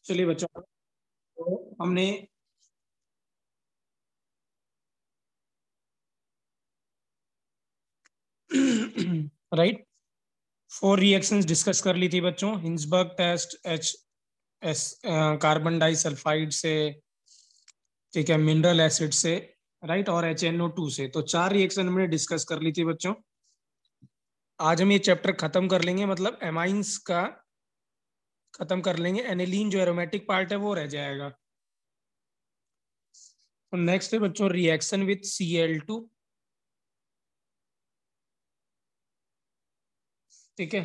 चलिए बच्चों, तो हमने राइट 4 रिएक्शंस डिस्कस कर ली थी बच्चों। Hinsberg test, H S carbon disulphide से, ठीक है, मिनरल एसिड से, राइट, और HNO2 से। तो 4 रिएक्शन हमने डिस्कस कर ली थी बच्चों। आज हम ये चैप्टर खत्म कर लेंगे, मतलब एमाइंस का खत्म कर लेंगे। एनिलीन जो एरोमेटिक पार्ट है वो रह जाएगा। तो नेक्स्ट है बच्चों रिएक्शन विथ Cl2। ठीक है,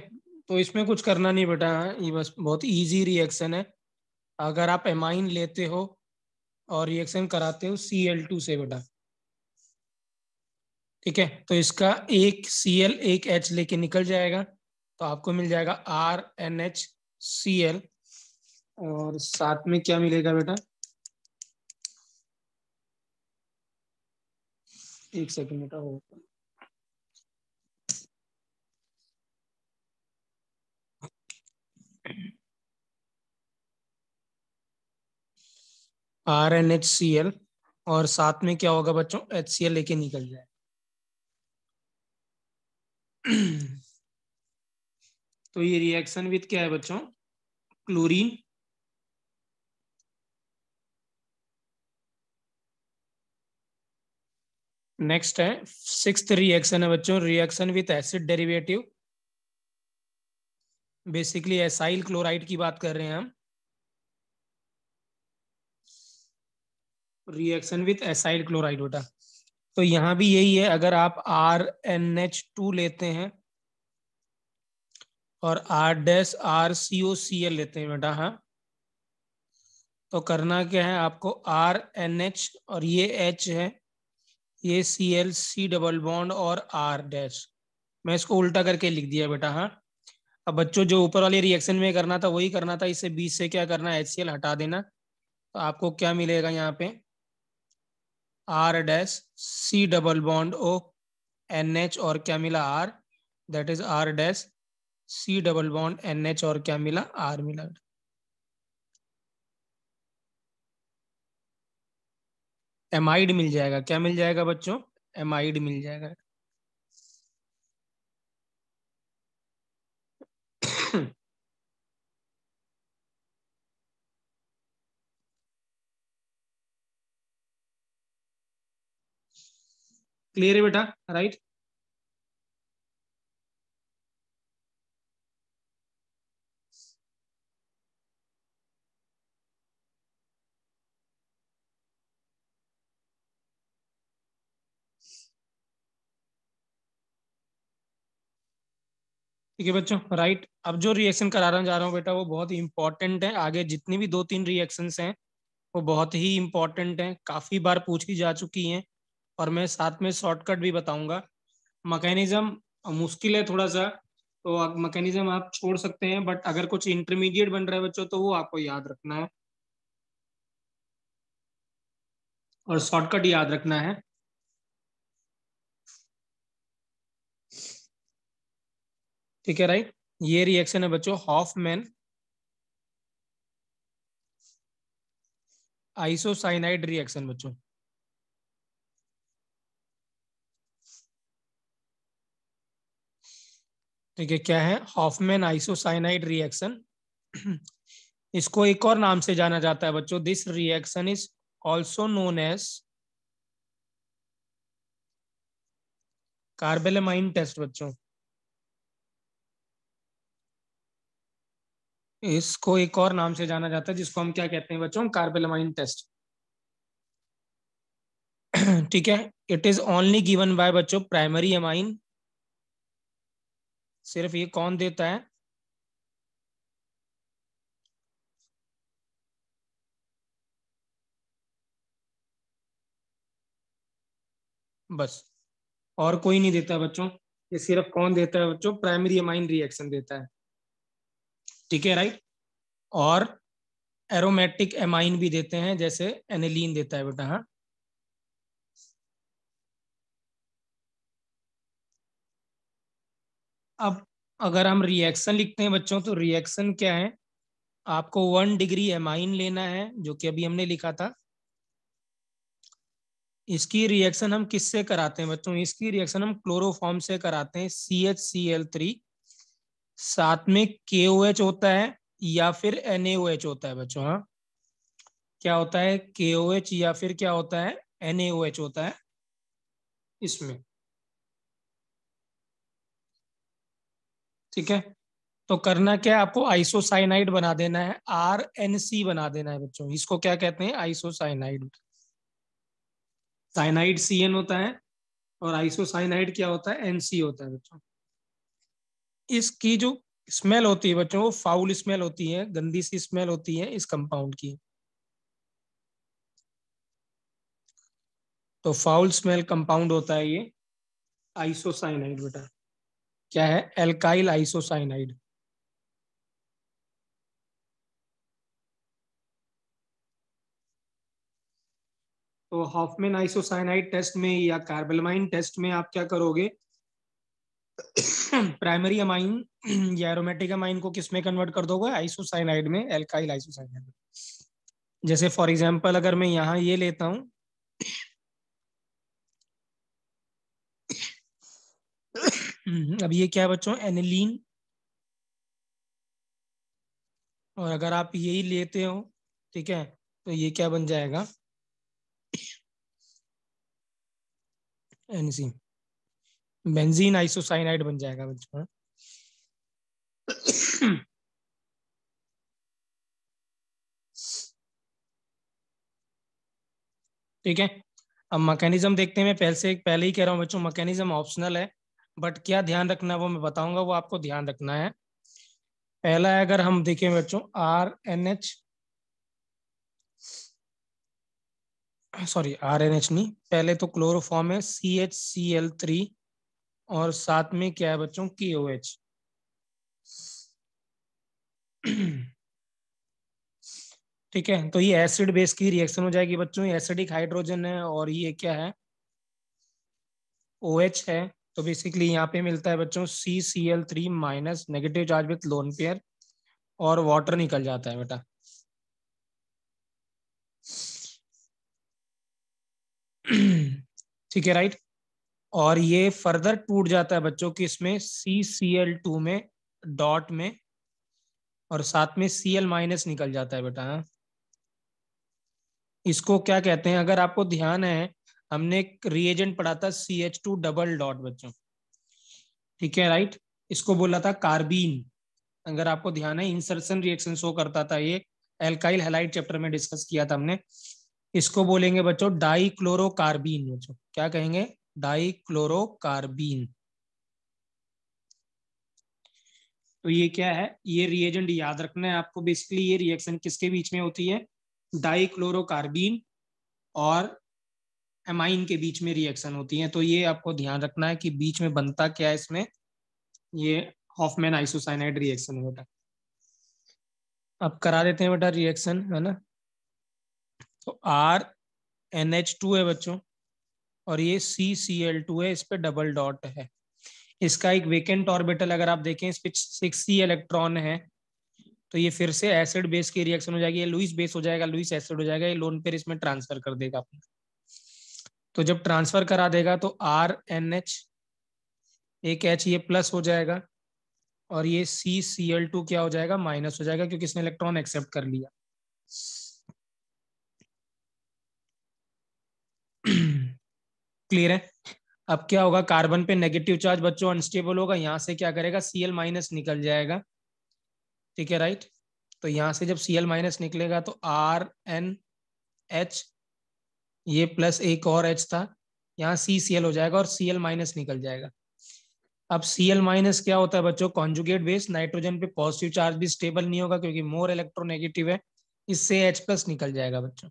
तो इसमें कुछ करना नहीं बेटा, ये बस बहुत इजी रिएक्शन है। अगर आप एमाइन लेते हो और रिएक्शन कराते हो Cl2 से बेटा, ठीक है, तो इसका एक Cl एक H लेके निकल जाएगा, तो आपको मिल जाएगा RNHCl। और साथ में क्या मिलेगा बेटा, एक सेकंड बेटा, हो RNHCl, और साथ में क्या होगा बच्चों, HCl लेके निकल जाए। तो ये रिएक्शन विथ क्या है बच्चों, क्लोरीन। नेक्स्ट है सिक्स्थ रिएक्शन है बच्चों, reaction with acid derivative. Basically acyl chloride की बात कर रहे हैं हम। रिएक्शन विथ एसाइल क्लोराइड बेटा, तो यहाँ भी यही है। अगर आप RNH2 लेते हैं और R-RCOCl लेते हैं बेटा, हाँ, तो करना क्या है आपको, RNH और ये H है, ये Cl, C डबल बॉन्ड और R डैश। मैं इसको उल्टा करके लिख दिया बेटा, हाँ। अब बच्चों जो ऊपर वाले रिएक्शन में करना था वही करना था, इससे बीच से क्या करना है, HCl हटा देना। तो आपको क्या मिलेगा यहाँ पे, R-C double bond O NH, और क्या मिला, R, that is R-C double bond NH, और क्या मिला, R मिला। एमाइड मिल जाएगा। क्या मिल जाएगा बच्चों, एमाइड मिल जाएगा। क्लियर है बेटा, राइट। ठीक है बच्चों, राइट। अब जो रिएक्शन कराना जा रहा हूँ बेटा वो बहुत ही इंपॉर्टेंट है। आगे जितनी भी 2-3 रिएक्शंस हैं वो बहुत ही इंपॉर्टेंट हैं, काफी बार पूछी जा चुकी हैं, और मैं साथ में शॉर्टकट भी बताऊंगा। मैकेनिज्म मुश्किल है थोड़ा सा, तो मैकेनिज्म आप छोड़ सकते हैं, बट अगर कुछ इंटरमीडिएट बन रहा है बच्चों तो वो आपको याद रखना है, और शॉर्टकट याद रखना है। ठीक है, राइट। ये रिएक्शन है बच्चों हॉफमैन आइसोसाइनाइड रिएक्शन बच्चों। ठीक है, क्या है, हॉफमैन आइसोसाइनाइड रिएक्शन। इसको एक और नाम से जाना जाता है बच्चों, this reaction is also known as carbylamine test बच्चों। इसको एक और नाम से जाना जाता है जिसको हम क्या कहते हैं बच्चों, कार्बेलेमाइन टेस्ट। ठीक है, it is only given by बच्चों प्राइमरी एमाइन। सिर्फ ये कौन देता है, बस, और कोई नहीं देता बच्चों। ये सिर्फ कौन देता है बच्चों, प्राइमरी एमाइन रिएक्शन देता है। ठीक है, राइट। और एरोमेटिक एमाइन भी देते हैं, जैसे एनिलीन देता है बेटा, हाँ। अब अगर हम रिएक्शन लिखते हैं बच्चों, तो रिएक्शन क्या है, आपको 1 डिग्री एमाइन लेना है, जो कि अभी हमने लिखा था। इसकी रिएक्शन हम किससे कराते हैं बच्चों? इसकी रिएक्शन हम क्लोरोफॉर्म से कराते हैं, CHCl3, साथ में KOH होता है या फिर NaOH होता है बच्चों। हाँ, क्या होता है? KOH या फिर क्या होता है? NaOH होता है इसमें। ठीक है, तो करना क्या है आपको? आइसोसाइनाइड बना देना है, RNC बना देना है बच्चों। इसको क्या कहते हैं? आइसोसाइनाइड। साइनाइड CN होता है और आइसोसाइनाइड क्या होता है? NC होता है बच्चों। इसकी जो स्मेल होती है बच्चों, वो फाउल स्मेल होती है, गंदी सी स्मेल होती है इस कंपाउंड की। तो फाउल स्मेल कंपाउंड होता है ये आइसोसाइनाइड बेटा। क्या है? Alkyl isocyanide. तो हॉफमैन आइसोसाइनाइड टेस्ट में या कार्बेलमाइन टेस्ट में आप क्या करोगे? प्राइमरी अमाइन या एरोमेटिक अमाइन को किस में कन्वर्ट कर दोगे? आइसोसाइनाइड में, एल्काइल आइसोसाइनाइड। जैसे फॉर एग्जांपल अगर मैं यहाँ ये लेता हूँ, अब ये क्या है बच्चों? एनिलीन। और अगर आप यही लेते हो, ठीक है, तो ये क्या बन जाएगा? एनसी, बेंजीन आइसोसाइनाइड बन जाएगा बच्चों। ठीक है, अब मैकेनिज्म देखते हैं। मैं पहले ही कह रहा हूँ बच्चों, मैकेनिज्म ऑप्शनल है, बट क्या ध्यान रखना है वो मैं बताऊंगा, वो आपको ध्यान रखना है। पहला है, अगर हम देखें बच्चों, RNH, सॉरी RNH नहीं, पहले तो क्लोरोफॉर्म है CHCl3, और साथ में क्या है बच्चों? KOH। ठीक है, तो ये एसिड बेस की रिएक्शन हो जाएगी बच्चों। ये एसिडिक हाइड्रोजन है और ये क्या है? OH है। तो बेसिकली यहाँ पे मिलता है बच्चों CCl3 minus, negative charge with lone pair, और वाटर निकल जाता है बेटा। ठीक है, राइट। और ये फर्दर टूट जाता है बच्चों की इसमें CCl2 में, डॉट में, और साथ में Cl माइनस निकल जाता है बेटा। इसको क्या कहते हैं? अगर आपको ध्यान है, हमने एक रिएजेंट पढ़ा था CH2 डबल डॉट बच्चों। ठीक है, राइट। इसको बोला था कार्बीन। अगर आपको ध्यान है, इंसर्शन रिएक्शन शो करता था ये, एल्काइल हैलाइड चैप्टर में डिस्कस किया था हमने। इसको बोलेंगे बच्चों डाइक्लोरोकार्बीन बच्चों। क्या कहेंगे? डाइक्लोरोकार्बीन। तो ये क्या है? ये रिएजेंट याद रखना है आपको। बेसिकली ये रिएक्शन किसके बीच में होती है? डाइक्लोरोकार्बीन और एमाइन के बीच में रिएक्शन होती है। तो ये आपको ध्यान रखना है कि बीच में बनता क्या है इसमें। ये हॉफमैन आइसोसाइनाइड रिएक्शन है बेटा। अब करा देते हैं बेटा रिएक्शन, है ना। तो RNH2 है बच्चों, और ये CCl2 है, इस पे डबल डॉट है। इसका एक वेकेंट ऑर्बिटल अगर आप देखें, इस पे 6C इलेक्ट्रॉन है। तो ये फिर से एसिड बेस की रिएक्शन हो जाएगी। ये लुईस बेस हो जाएगा, लुईस एसिड हो जाएगा। ये लोन पेयर इसमें ट्रांसफर कर देगा अपना। तो जब ट्रांसफर करा देगा तो RNH, एक H ये प्लस हो जाएगा, और ये CCl2 क्या हो जाएगा? माइनस हो जाएगा, क्योंकि इसने इलेक्ट्रॉन एक्सेप्ट कर लिया। क्लियर है? अब क्या होगा? कार्बन पे नेगेटिव चार्ज बच्चों अनस्टेबल होगा, यहाँ से क्या करेगा? Cl माइनस निकल जाएगा। ठीक है, राइट। तो यहाँ से जब Cl माइनस निकलेगा तो RNH, ये प्लस एक और H था, यहाँ CCl हो जाएगा और Cl माइनस निकल जाएगा। अब Cl माइनस क्या होता है बच्चों? Conjugate base. नाइट्रोजन पे पॉजिटिव चार्ज भी स्टेबल नहीं होगा, क्योंकि मोर इलेक्ट्रोनेगेटिव है। इससे H प्लस निकल जाएगा बच्चों।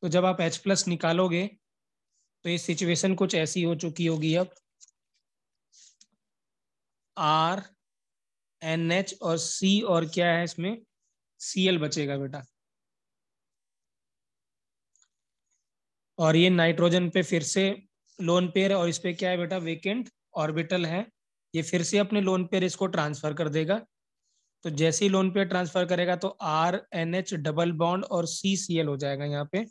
तो जब आप H प्लस निकालोगे तो ये सिचुएशन कुछ ऐसी हो चुकी होगी। अब RNH और C, और क्या है इसमें? Cl बचेगा बेटा। और ये नाइट्रोजन पे फिर से लोन पेयर, और इस पे क्या है बेटा? वेकेंट ऑर्बिटल है। ये फिर से अपने लोन पेयर इसको ट्रांसफर कर देगा, तो जैसे ही लोन पेयर ट्रांसफर करेगा तो RNH डबल बॉन्ड और CCl हो जाएगा यहाँ पे,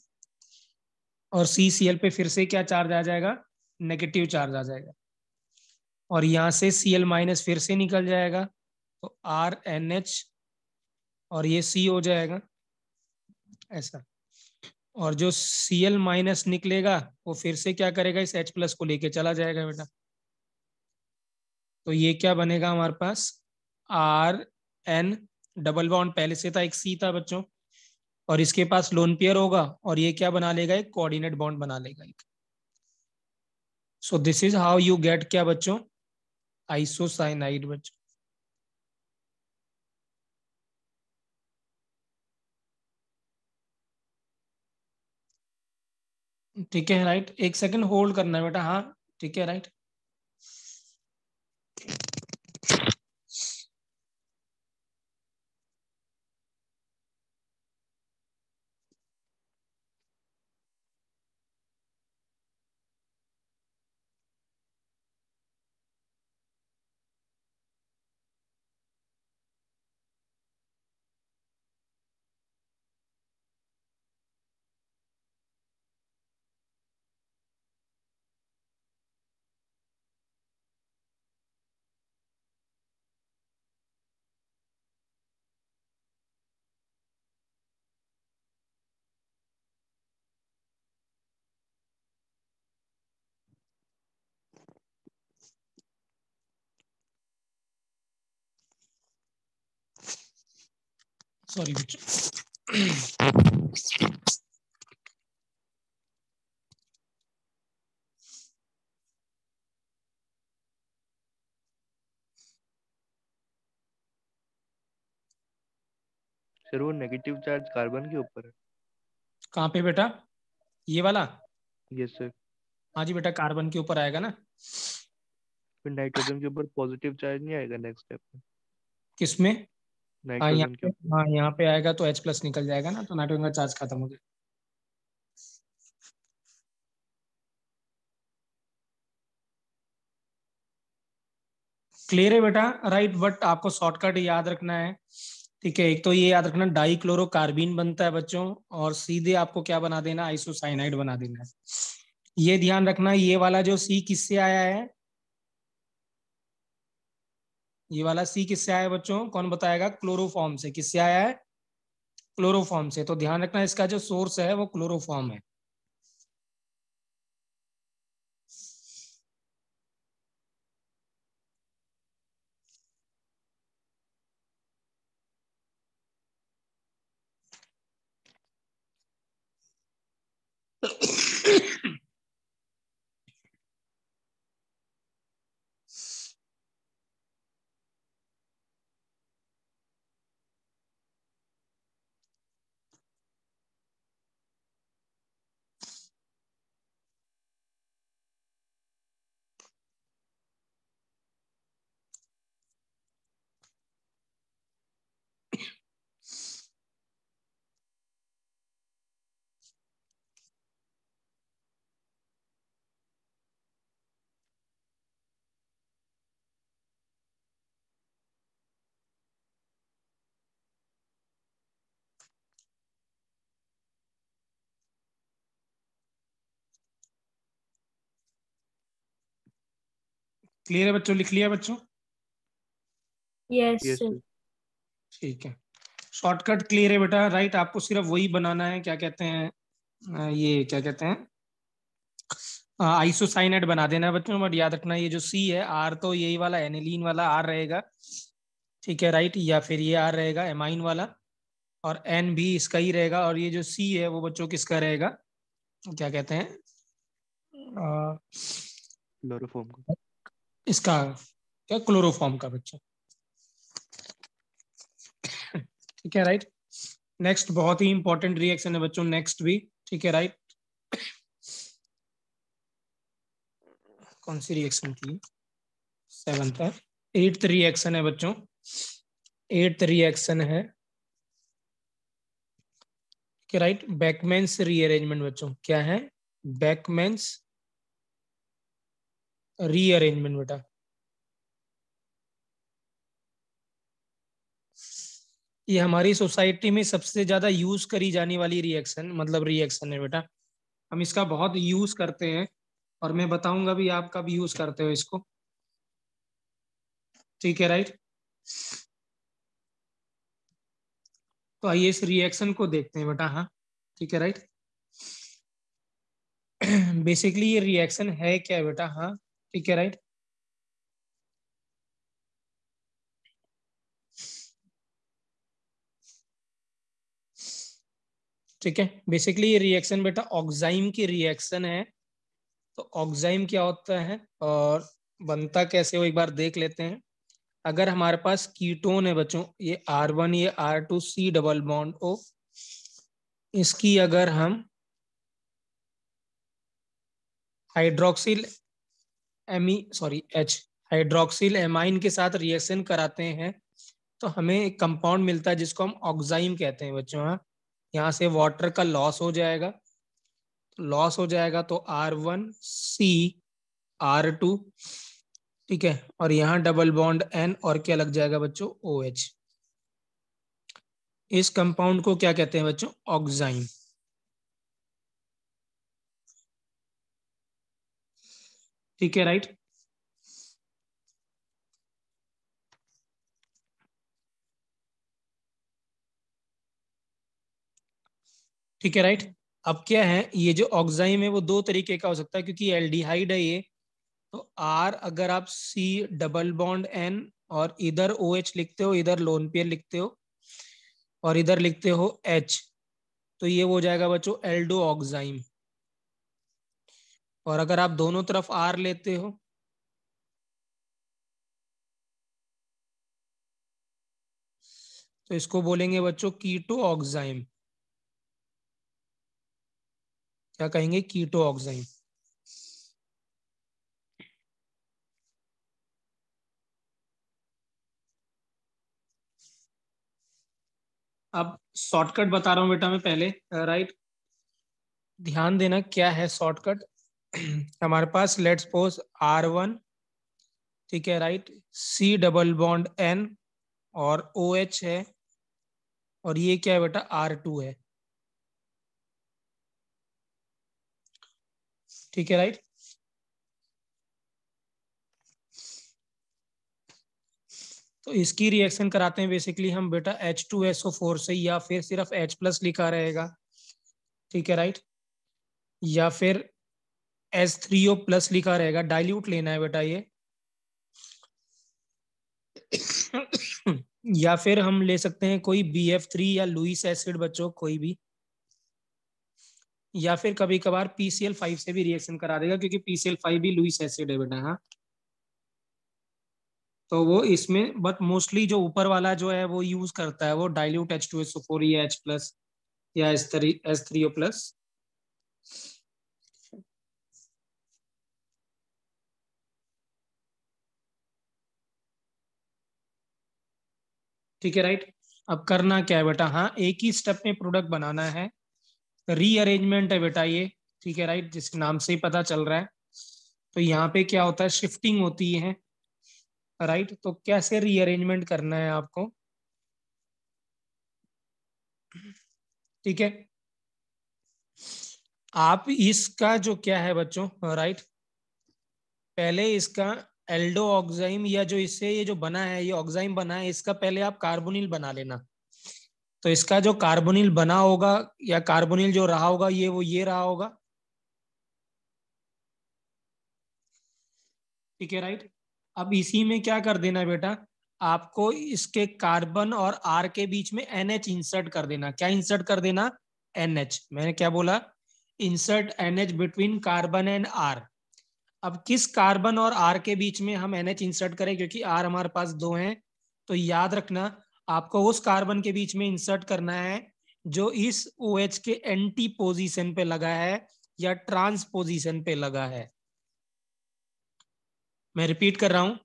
और CCl पे फिर से क्या चार्ज आ जाएगा, नेगेटिव चार्ज आ जाएगा, और यहाँ से Cl माइनस फिर से निकल जाएगा, तो RNH और ये C हो जाएगा ऐसा, और जो Cl माइनस निकलेगा वो फिर से क्या करेगा, इस H प्लस को लेके चला जाएगा बेटा। तो ये क्या बनेगा हमारे पास, RN डबल बॉन्ड पहले से था, एक C था बच्चों, और इसके पास लोन पेयर होगा, और ये क्या बना लेगा, एक कोऑर्डिनेट बॉन्ड बना लेगा एक। So this is how you get क्या बच्चों, आइसोसाइनाइड बच्चों। ठीक है राइट, एक सेकंड होल्ड करना है बेटा, हाँ ठीक है राइट। सॉरी बच्चों। सर वो नेगेटिव चार्ज कार्बन के ऊपर है। कहाँ पे बेटा, ये वाला? Yes sir. हाँ जी बेटा, कार्बन के ऊपर आएगा ना। फिर नाइट्रोजन के ऊपर पॉजिटिव चार्ज नहीं आएगा नेक्स्ट स्टेप में? किसमें? हाँ यहाँ नाइट्रोजन के पे, ऊपर। हाँ यहाँ पे आएगा तो H प्लस निकल जाएगा ना, तो नाइट्रोजन का चार्ज खत्म हो गया। क्लियर है बेटा, राइट। बट आपको शॉर्टकट याद रखना है, ठीक है। एक तो ये याद रखना, डाई क्लोरोकार्बीन बनता है बच्चों, और सीधे आपको क्या बना देना, आइसोसाइनाइड बना देना है। ये ध्यान रखना, ये वाला जो C किससे आया है, ये वाला C किससे आया है बच्चों, कौन बताएगा, क्लोरोफॉर्म से। किससे आया है, क्लोरोफॉर्म से। तो ध्यान रखना, इसका जो सोर्स है वो क्लोरोफॉर्म है। क्लियर है बच्चों, लिख लिया बच्चों? Yes yes sir. सर। ठीक है, शॉर्टकट क्लियर है बेटा, राइट। आपको सिर्फ वही बनाना है, क्या कहते हैं, ये क्या कहते हैं, आइसोसाइनाइड बना देना है बच्चों। बट याद रखना, ये जो C है, R तो यही वाला एनिलीन वाला R रहेगा, ठीक है राइट, या फिर ये R रहेगा एमाइन वाला, और N भी इसका ही रहेगा, और ये जो C है वो बच्चों किसका रहेगा, क्या कहते हैं, अ, क्लोरोफॉर्म का। इसका क्या, क्लोरोफॉर्म का बच्चों। ठीक है राइट। नेक्स्ट बहुत ही इंपॉर्टेंट रिएक्शन है बच्चों, नेक्स्ट भी, ठीक है राइट। कौन सी रिएक्शन की, 7th है। 8th रिएक्शन है बच्चों, 8th रिएक्शन है, कि राइट, बैकमेन्स रीअरेंजमेंट बच्चों। क्या है, बैकमेन्स रीअरेंजमेंट बेटा। ये हमारी सोसाइटी में सबसे ज्यादा यूज करी जाने वाली रिएक्शन मतलब रिएक्शन है बेटा। हम इसका बहुत यूज करते हैं और मैं बताऊंगा भी आप कब यूज करते हो इसको। ठीक है राइट। तो आइए इस रिएक्शन को देखते हैं बेटा। हाँ ठीक है राइट। बेसिकली ये रिएक्शन है क्या बेटा। हाँ ठीक है राइट। ठीक है, बेसिकली ये रिएक्शन बेटा ऑक्साइम की रिएक्शन है। तो ऑक्साइम क्या होता है और बनता कैसे हो एक बार देख लेते हैं। अगर हमारे पास कीटोन है बच्चों, ये R1 ये R2 C double bond O, इसकी अगर हम हाइड्रोक्सिल H हाइड्रोक्सिल एमाइन के साथ रिएक्शन कराते हैं तो हमें एक कंपाउंड मिलता है जिसको हम ऑक्साइम कहते हैं बच्चों। हाँ, यहाँ से वाटर का लॉस हो जाएगा तो R1C R2। ठीक है, और यहाँ डबल बॉन्ड N और क्या लग जाएगा बच्चों OH। इस कंपाउंड को क्या कहते हैं बच्चों ऑक्साइम। ठीक है राइट। ठीक है राइट। अब क्या है, ये जो ऑक्साइम है वो दो तरीके का हो सकता है क्योंकि एल्डिहाइड है ये। तो R अगर आप C डबल बॉन्ड N और इधर OH लिखते हो, इधर लोन पेयर लिखते हो और इधर लिखते हो H, तो ये हो जाएगा बच्चों एल्डो ऑक्साइम। और अगर आप दोनों तरफ R लेते हो तो इसको बोलेंगे बच्चों कीटो ऑक्साइम। क्या कहेंगे कीटो ऑक्साइम। अब शॉर्टकट बता रहा हूं बेटा मैं पहले। राइट, ध्यान देना क्या है शॉर्टकट। हमारे पास लेट्स सपोज R1, ठीक है right, C double bond N और OH है और ये क्या है बेटा R2 है। ठीक है राइट। तो इसकी रिएक्शन कराते हैं बेसिकली हम बेटा H2SO4 से, या फिर सिर्फ H प्लस लिखा रहेगा। ठीक है राइट, या फिर H3O प्लस लिखा रहेगा। डाइल्यूट लेना है बेटा ये। या फिर हम ले सकते हैं कोई BF3 या लुईस एसिड बच्चों कोई भी, या फिर कभी कभार PCl5 से भी रिएक्शन करा देगा क्योंकि PCl5 भी लुईस एसिड है बेटा। हाँ, तो वो इसमें बट मोस्टली जो ऊपर वाला जो है वो यूज करता है वो डाइल्यूट H2SO4 या H प्लस या H3O प्लस। ठीक है राइट। अब करना क्या है बेटा। हाँ, एक ही स्टेप में प्रोडक्ट बनाना है। रीअरेंजमेंट है बेटा ये। ठीक है राइट, जिसके नाम से ही पता चल रहा है। तो यहाँ पे क्या होता है, शिफ्टिंग होती है। राइट, तो कैसे रीअरेंजमेंट करना है आपको। ठीक है, आप इसका जो क्या है बच्चों राइट, पहले इसका एल्डो ऑक्साइम या जो इससे ये जो बना है ये ऑक्साइम बना है, इसका पहले आप कार्बोनिल बना लेना। तो इसका जो कार्बोनिल बना होगा या कार्बोनिल जो रहा होगा ये रहा होगा। ठीक है राइट। अब इसी में क्या कर देना बेटा, आपको इसके कार्बन और R के बीच में NH इंसर्ट कर देना। क्या इंसर्ट कर देना, NH। मैंने क्या बोला, insert NH between carbon and R। अब किस कार्बन और R के बीच में हम NH इंसर्ट करें, क्योंकि R हमारे पास दो हैं। तो याद रखना आपको उस कार्बन के बीच में इंसर्ट करना है जो इस OH के एंटी पोजीशन पे लगा है या ट्रांस पोजीशन पे लगा है। मैं रिपीट कर रहा हूं,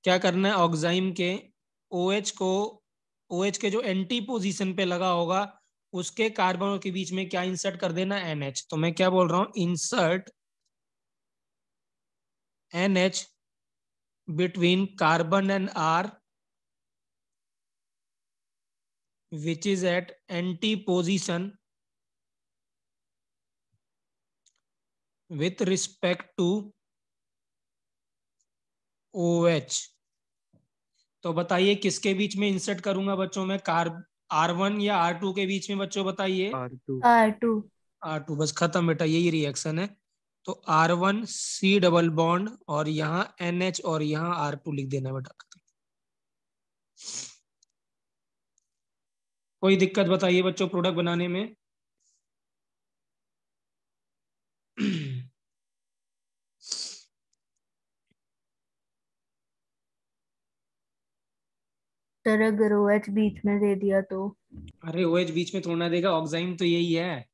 क्या करना है, ऑक्साइम के OH को, OH के जो एंटी पोजीशन पे लगा होगा उसके कार्बनों के बीच में क्या इंसर्ट कर देना, NH। तो मैं क्या बोल रहा हूं, insert NH between carbon and R which is at anti position with respect to OH। तो बताइए किसके बीच में इंसर्ट करूंगा बच्चों में, R1 या R2 के बीच में बच्चों बताइए। R2। R2। R2, बस खत्म बेटा, यही रिएक्शन है। तो R1 C डबल बॉन्ड और यहाँ NH और यहाँ R2 लिख देना बेटा, खत्म। कोई दिक्कत बताइए बच्चों प्रोडक्ट बनाने में? सर अगर OH बीच में दे दिया तो? अरे OH बीच में थोड़ा देगा, ऑक्साइम तो यही है।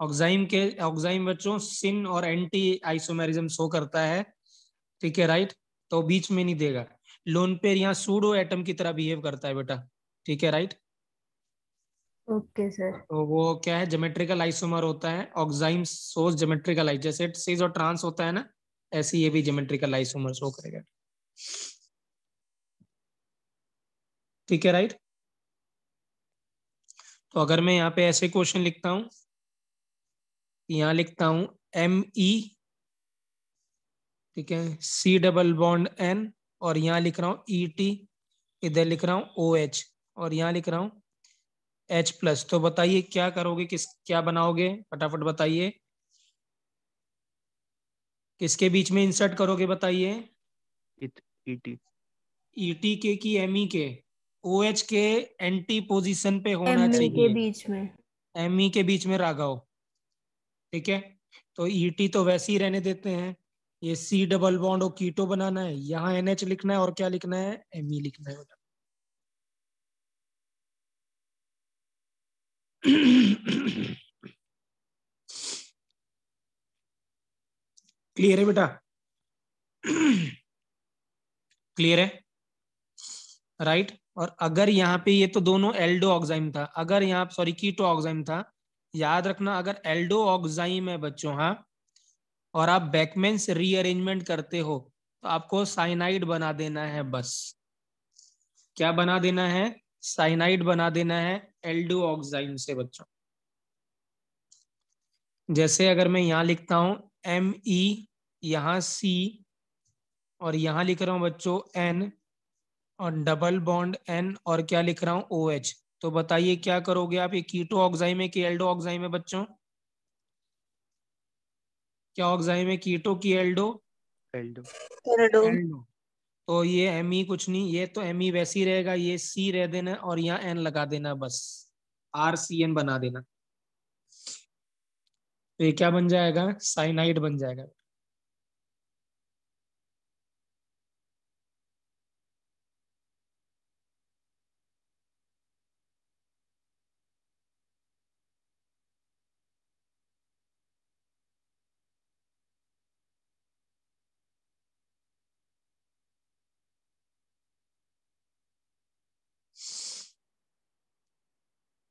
ऑक्साइम बच्चों सिन और एंटी आइसोमेरिज्म शो करता है, ठीक है राइट। तो बीच में नहीं देगा। लोन पेयर यहाँ सूडो एटम की तरह बिहेव करता है बेटा, ठीक है राइट। Okay sir. तो वो क्या है, ज्योमेट्रिकल आइसोमर होता है। ऑक्साइम सोर्स ज्योमेट्रिकल आइस, जैसे सिस और ट्रांस होता है ना, ऐसे ये भी ज्योमेट्रिकल आइसोमर शो करेगा, ठीक है राइट। तो अगर मैं यहाँ पे ऐसे क्वेश्चन लिखता हूँ, यहाँ लिखता हूँ Me, ठीक है, C डबल बॉन्ड N, और यहाँ लिख रहा हूँ ET, इधर लिख रहा हूँ OH, और यहाँ लिख रहा हूँ H प्लस। तो बताइए क्या करोगे, क्या बनाओगे, फटाफट बताइए। किसके बीच में इंसर्ट करोगे बताइए? ET। ET के की Me के? OH के एंटी पोजीशन पे होना Me के चाहिए, बीच में। Me के बीच में राघव, ठीक है। तो ET तो वैसे ही रहने देते हैं। ये C डबल बॉन्ड और कीटो बनाना है, यहाँ NH लिखना है और क्या लिखना है, Me लिखना है बेटा। क्लियर है बेटा? क्लियर है राइट। और अगर यहाँ पे ये तो दोनों एल्डो ऑक्साइम था, अगर यहाँ सॉरी कीटो ऑक्साइम था, याद रखना अगर एल्डो ऑक्साइम है बच्चों, हाँ, और आप बैकमेन्स रीअरेंजमेंट करते हो तो आपको साइनाइड बना देना है बस। क्या बना देना है? साइनाइड बना देना है एल्डो ऑक्साइम से बच्चों। जैसे अगर मैं यहाँ लिखता हूँ Me, यहाँ C, और यहाँ लिख रहा हूँ बच्चों N, और डबल बॉन्ड N, और क्या लिख रहा हूँ OH। तो बताइए क्या करोगे आप, ये कीटो ऑक्साइम है कि एल्डो ऑक्साइम है बच्चों? क्या ऑक्साइम है, कीटो की एल्डो? एल्डो। एल्डो। तो ये Me कुछ नहीं, ये तो Me वैसे ही रहेगा, ये C रह देना और यहाँ N लगा देना बस, RCN बना देना। तो ये क्या बन जाएगा, साइनाइड बन जाएगा।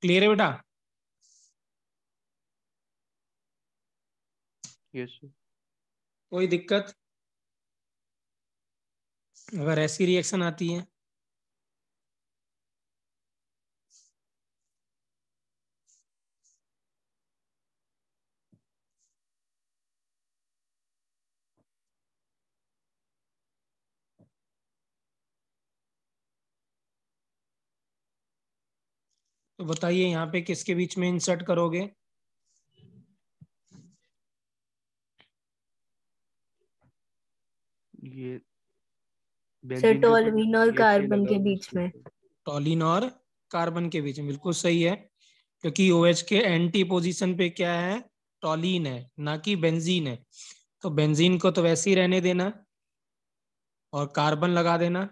क्लियर है बेटा? Yes sir. कोई दिक्कत? अगर ऐसी रिएक्शन आती है तो बताइए यहाँ पे किसके बीच में इंसर्ट करोगे? ये सर बेंजीन के ऊपर टोल्यूइन और CH कार्बन लगा के हुआ है बीच इसके में। ऊपर। टॉलिन और कार्बन के बीच में, बिल्कुल सही है, क्योंकि OH के एंटी पोजीशन पे क्या है, टॉलिन है, ना कि बेंजीन है। तो बेंजीन को तो वैसे ही रहने देना और कार्बन लगा देना,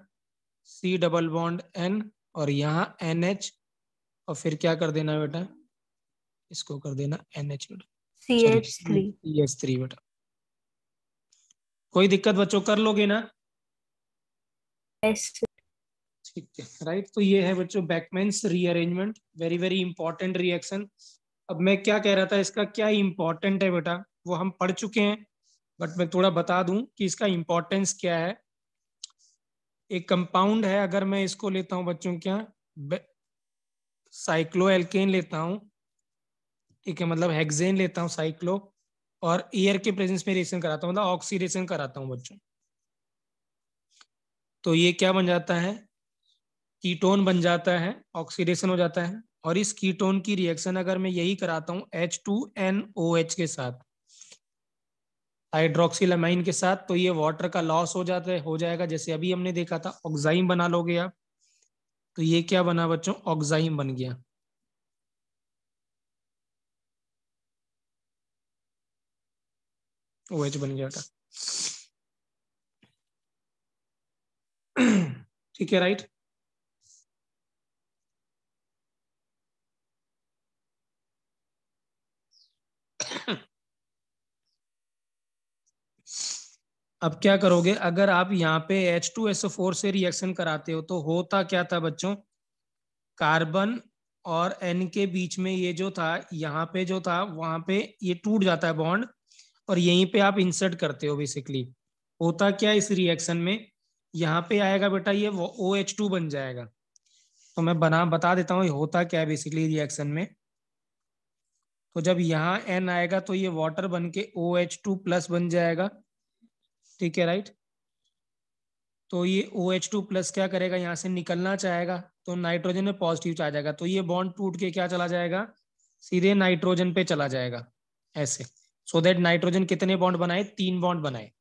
C डबल बॉन्ड N, और यहाँ NH, और फिर क्या कर देना बेटा, इसको कर देना NH बेटा, सॉरी CH3। CH3 बेटा। कोई दिक्कत बच्चों, कर लोगे ना? यस। ठीक है राइट। तो ये है बच्चों Beckmann's rearrangement, very very important reaction. अब मैं क्या कह रहा था, इसका क्या इंपॉर्टेंट है बेटा, वो हम पढ़ चुके हैं, बट मैं थोड़ा बता दूं कि इसका इंपॉर्टेंस क्या है। एक कंपाउंड है, अगर मैं इसको लेता हूं बच्चों क्या, साइक्लोएल्केन लेता हूँ, ठीक है, मतलब हेक्सेन लेता हूँ साइक्लो, और एयर के प्रेजेंस में रिएक्शन कराता हूँ, मतलब ऑक्सीडेशन कराता हूँ बच्चों, तो ये क्या बन जाता है, कीटोन बन जाता है, ऑक्सीडेशन हो जाता है। और इस कीटोन की रिएक्शन अगर मैं यही कराता हूँ H2NOH के साथ, हाइड्रोक्सिलामाइन के साथ, तो ये वाटर का लॉस हो जाता है, हो जाएगा, जैसे अभी हमने देखा था, ऑक्साइम बना लोगे आप, तो ये क्या बना बच्चों, ऑक्साइम बन गया। OH बन गया था। ठीक है, राइट। अब क्या करोगे, अगर आप यहाँ पे H2SO4 से रिएक्शन कराते हो, तो होता क्या था बच्चों, कार्बन और N के बीच में ये जो था, यहाँ पे जो था, वहां पे ये टूट जाता है बॉन्ड, और यहीं पे आप इंसर्ट करते हो बेसिकली। होता क्या इस रिएक्शन में, यहाँ पे आएगा बेटा ये OH2 बन जाएगा। तो मैं बता देता हूँ ये होता क्या है बेसिकली रिएक्शन में। तो जब यहाँ N आएगा तो ये वाटर बन के OH2 प्लस बन जाएगा, ठीक है, राइट। तो ये OH2 प्लस क्या करेगा, यहाँ से निकलना चाहेगा, तो नाइट्रोजन में पॉजिटिव चार्ज आएगा, तो ये बॉन्ड टूट के क्या चला जाएगा, सीधे नाइट्रोजन पे चला जाएगा, ऐसे। सो दैट नाइट्रोजन कितने बॉन्ड बनाए, 3 बॉन्ड बनाए।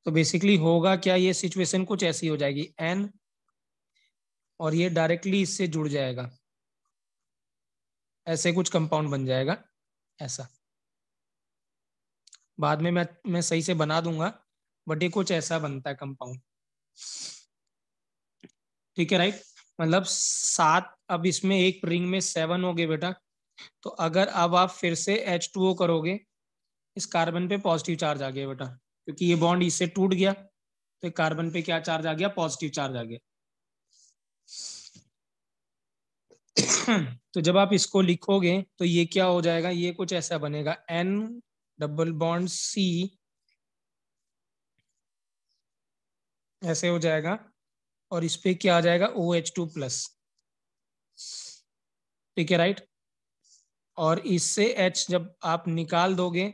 तो बेसिकली होगा क्या, ये सिचुएशन कुछ ऐसी हो जाएगी, N और ये डायरेक्टली इससे जुड़ जाएगा, ऐसे कुछ कंपाउंड बन जाएगा, ऐसा। बाद में मैं सही से बना दूंगा, बट ये कुछ ऐसा बनता है कंपाउंड, ठीक है, राइट। मतलब 7, अब इसमें एक रिंग में 7 हो गए बेटा। तो अगर अब आप फिर से H2O करोगे, इस कार्बन पे पॉजिटिव चार्ज आ गया बेटा, क्योंकि ये बॉन्ड इससे टूट गया, तो कार्बन पे क्या चार्ज आ गया, पॉजिटिव चार्ज आ गया। तो जब आप इसको लिखोगे तो ये क्या हो जाएगा, ये कुछ ऐसा बनेगा, N डबल बॉन्ड C, ऐसे हो जाएगा, और इस पे क्या आ जाएगा, OH2 प्लस, ठीक है, राइट। और इससे H जब आप निकाल दोगे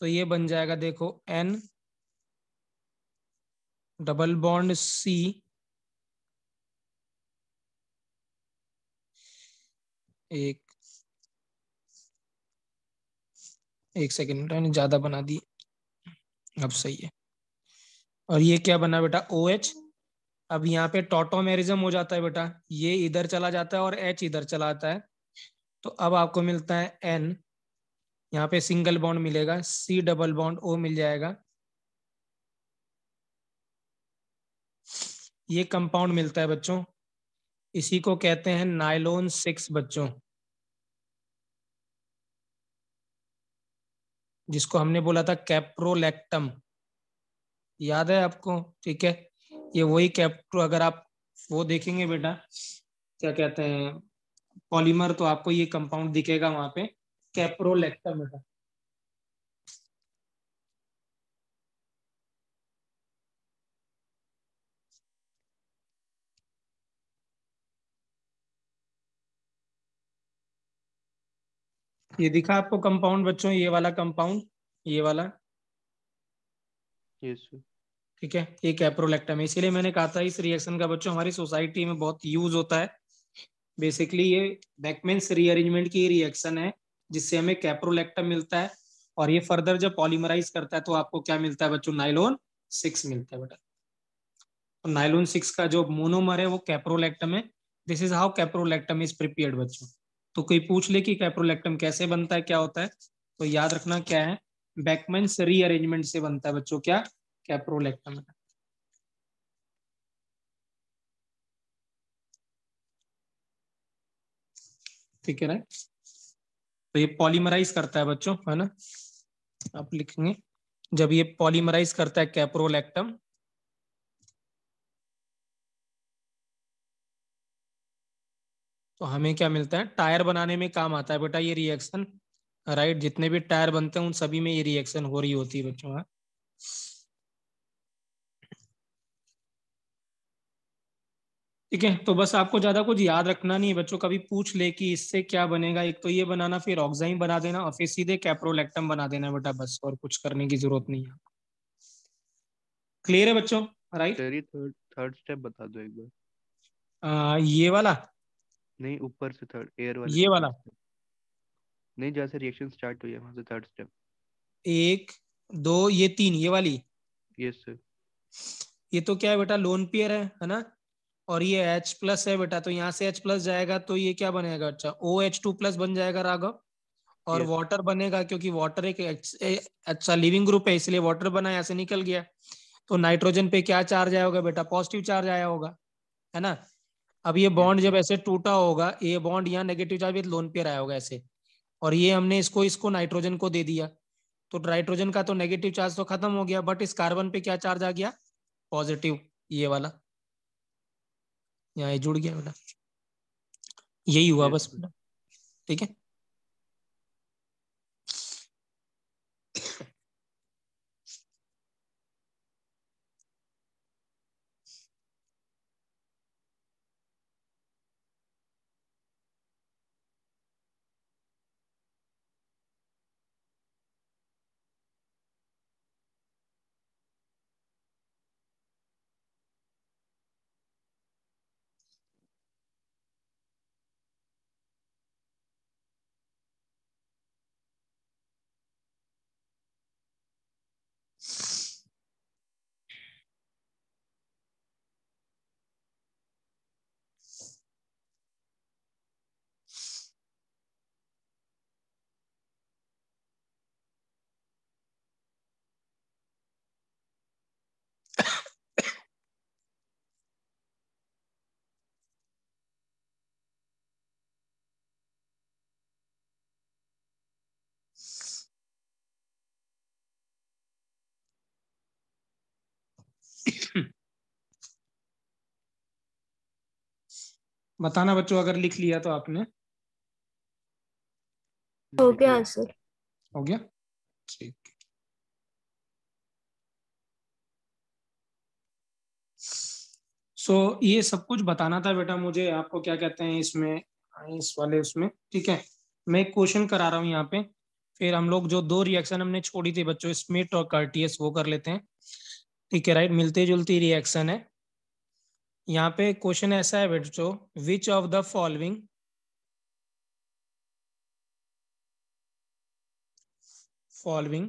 तो ये बन जाएगा, देखो, N डबल बॉन्ड C, एक सेकेंड, मैंने ज्यादा बना दी, अब सही है। और ये क्या बना बेटा, OH। अब यहाँ पे टॉटोमेरिज्म हो जाता है बेटा, ये इधर चला जाता है और H इधर चला आता है, तो अब आपको मिलता है N, यहाँ पे सिंगल बॉन्ड मिलेगा, C डबल बॉन्ड O मिल जाएगा, ये कंपाउंड मिलता है बच्चों, इसी को कहते हैं नाइलोन 6 बच्चों, जिसको हमने बोला था कैप्रोलैक्टम, याद है आपको, ठीक है। ये वही कैप्रो, अगर आप वो देखेंगे बेटा, क्या कहते हैं, पॉलीमर, तो आपको ये कंपाउंड दिखेगा वहां पे, कैप्रोलैक्टम बेटा। ये दिखा आपको कंपाउंड बच्चों, ये वाला कंपाउंड, ये वाला, यस सर। ठीक है, ये कैप्रोलैक्टम है। इसीलिए मैंने कहा था इस रिएक्शन का बच्चों हमारी सोसाइटी में बहुत यूज होता है। बेसिकली ये बेकमैन्स रीअरेंजमेंट की रिएक्शन है, जिससे हमें कैप्रोलैक्टम मिलता है, और ये फर्दर जब पॉलीमराइज करता है तो आपको क्या मिलता है बच्चों, नाइलोन 6 मिलता है बेटा। और नाइलोन 6 का जो मोनोमर है वो कैप्रोलैक्टम है। This is how caprolactam is prepared बच्चों। तो कोई पूछ ले कि कैप्रोलैक्टम कैसे बनता है, क्या होता है, तो याद रखना क्या है, बेकमैन्स रीअरेंजमेंट से बनता है बच्चों, क्या, कैप्रोलैक्टम। ठीक है ना। तो ये पॉलीमराइज करता है बच्चों, है ना, आप लिखेंगे, जब ये पॉलीमराइज करता है कैप्रोलैक्टम, तो हमें क्या मिलता है, टायर बनाने में काम आता है बेटा ये रिएक्शन, राइट। जितने भी टायर बनते हैं उन सभी में ये रिएक्शन हो रही होती है बच्चों, हाँ। ठीक है, तो बस आपको ज्यादा कुछ याद रखना नहीं है बच्चों, कभी पूछ ले कि इससे क्या बनेगा, एक तो ये बनाना, फिर ऑक्साइन बना देना, और फिर सीधे कैप्रोलैक्टम बना देना है बेटा, बस और कुछ करने की जरूरत नहीं है। क्लियर है बच्चों? राइट। सर ये थर्ड थर्ड स्टेप बता दो एक बार। ये वाला, नहीं, ऊपर से थर्ड एयर वाले ये से वाला, थर्ड स्टेप। नहीं, जैसे रिएक्शन स्टार्ट हुई है वहां से थर्ड स्टेप। 1 2 ये 3, ये वाली, यस सर। ये तो क्या है बेटा, लोन पेयर है ना, और ये H प्लस है बेटा, तो यहाँ से H प्लस जाएगा तो ये क्या बनेगा, अच्छा OH2 प्लस बन जाएगा राघव, और यस। वाटर बनेगा, क्योंकि वाटर एक अच्छा लिविंग ग्रुप है, इसलिए वाटर बना, यहाँ से निकल गया। तो नाइट्रोजन पे क्या चार्ज आया होगा बेटा, पॉजिटिव चार्ज आया होगा, है ना। अब ये यस बॉन्ड सर। जब ऐसे टूटा होगा, ये बॉन्ड यहाँ negative charge with lone pair आया होगा ऐसे, और ये हमने इसको इसको नाइट्रोजन को दे दिया, तो नाइट्रोजन का तो नेगेटिव चार्ज तो खत्म हो गया, बट इस कार्बन पे क्या चार्ज आ गया, पॉजिटिव, ये वाला, यहाँ ये जुड़ गया बेटा, यही हुआ यस बस सर। बेटा। ठीक है। बताना बच्चों अगर लिख लिया तो आपने। हो लिख गया लिया। सर। हो गया, ठीक। सो ये सब कुछ बताना था बेटा मुझे, आपको क्या कहते हैं इसमें, इस वाले उसमें, ठीक है। मैं एक क्वेश्चन करा रहा हूँ यहाँ पे, फिर हम लोग जो 2 रिएक्शन हमने छोड़ी थी बच्चों, स्मिथ और कर्टियस, वो कर लेते हैं। ठीक है, राइट, मिलती जुलती रिएक्शन है। यहाँ पे क्वेश्चन ऐसा है बच्चों, which of the following following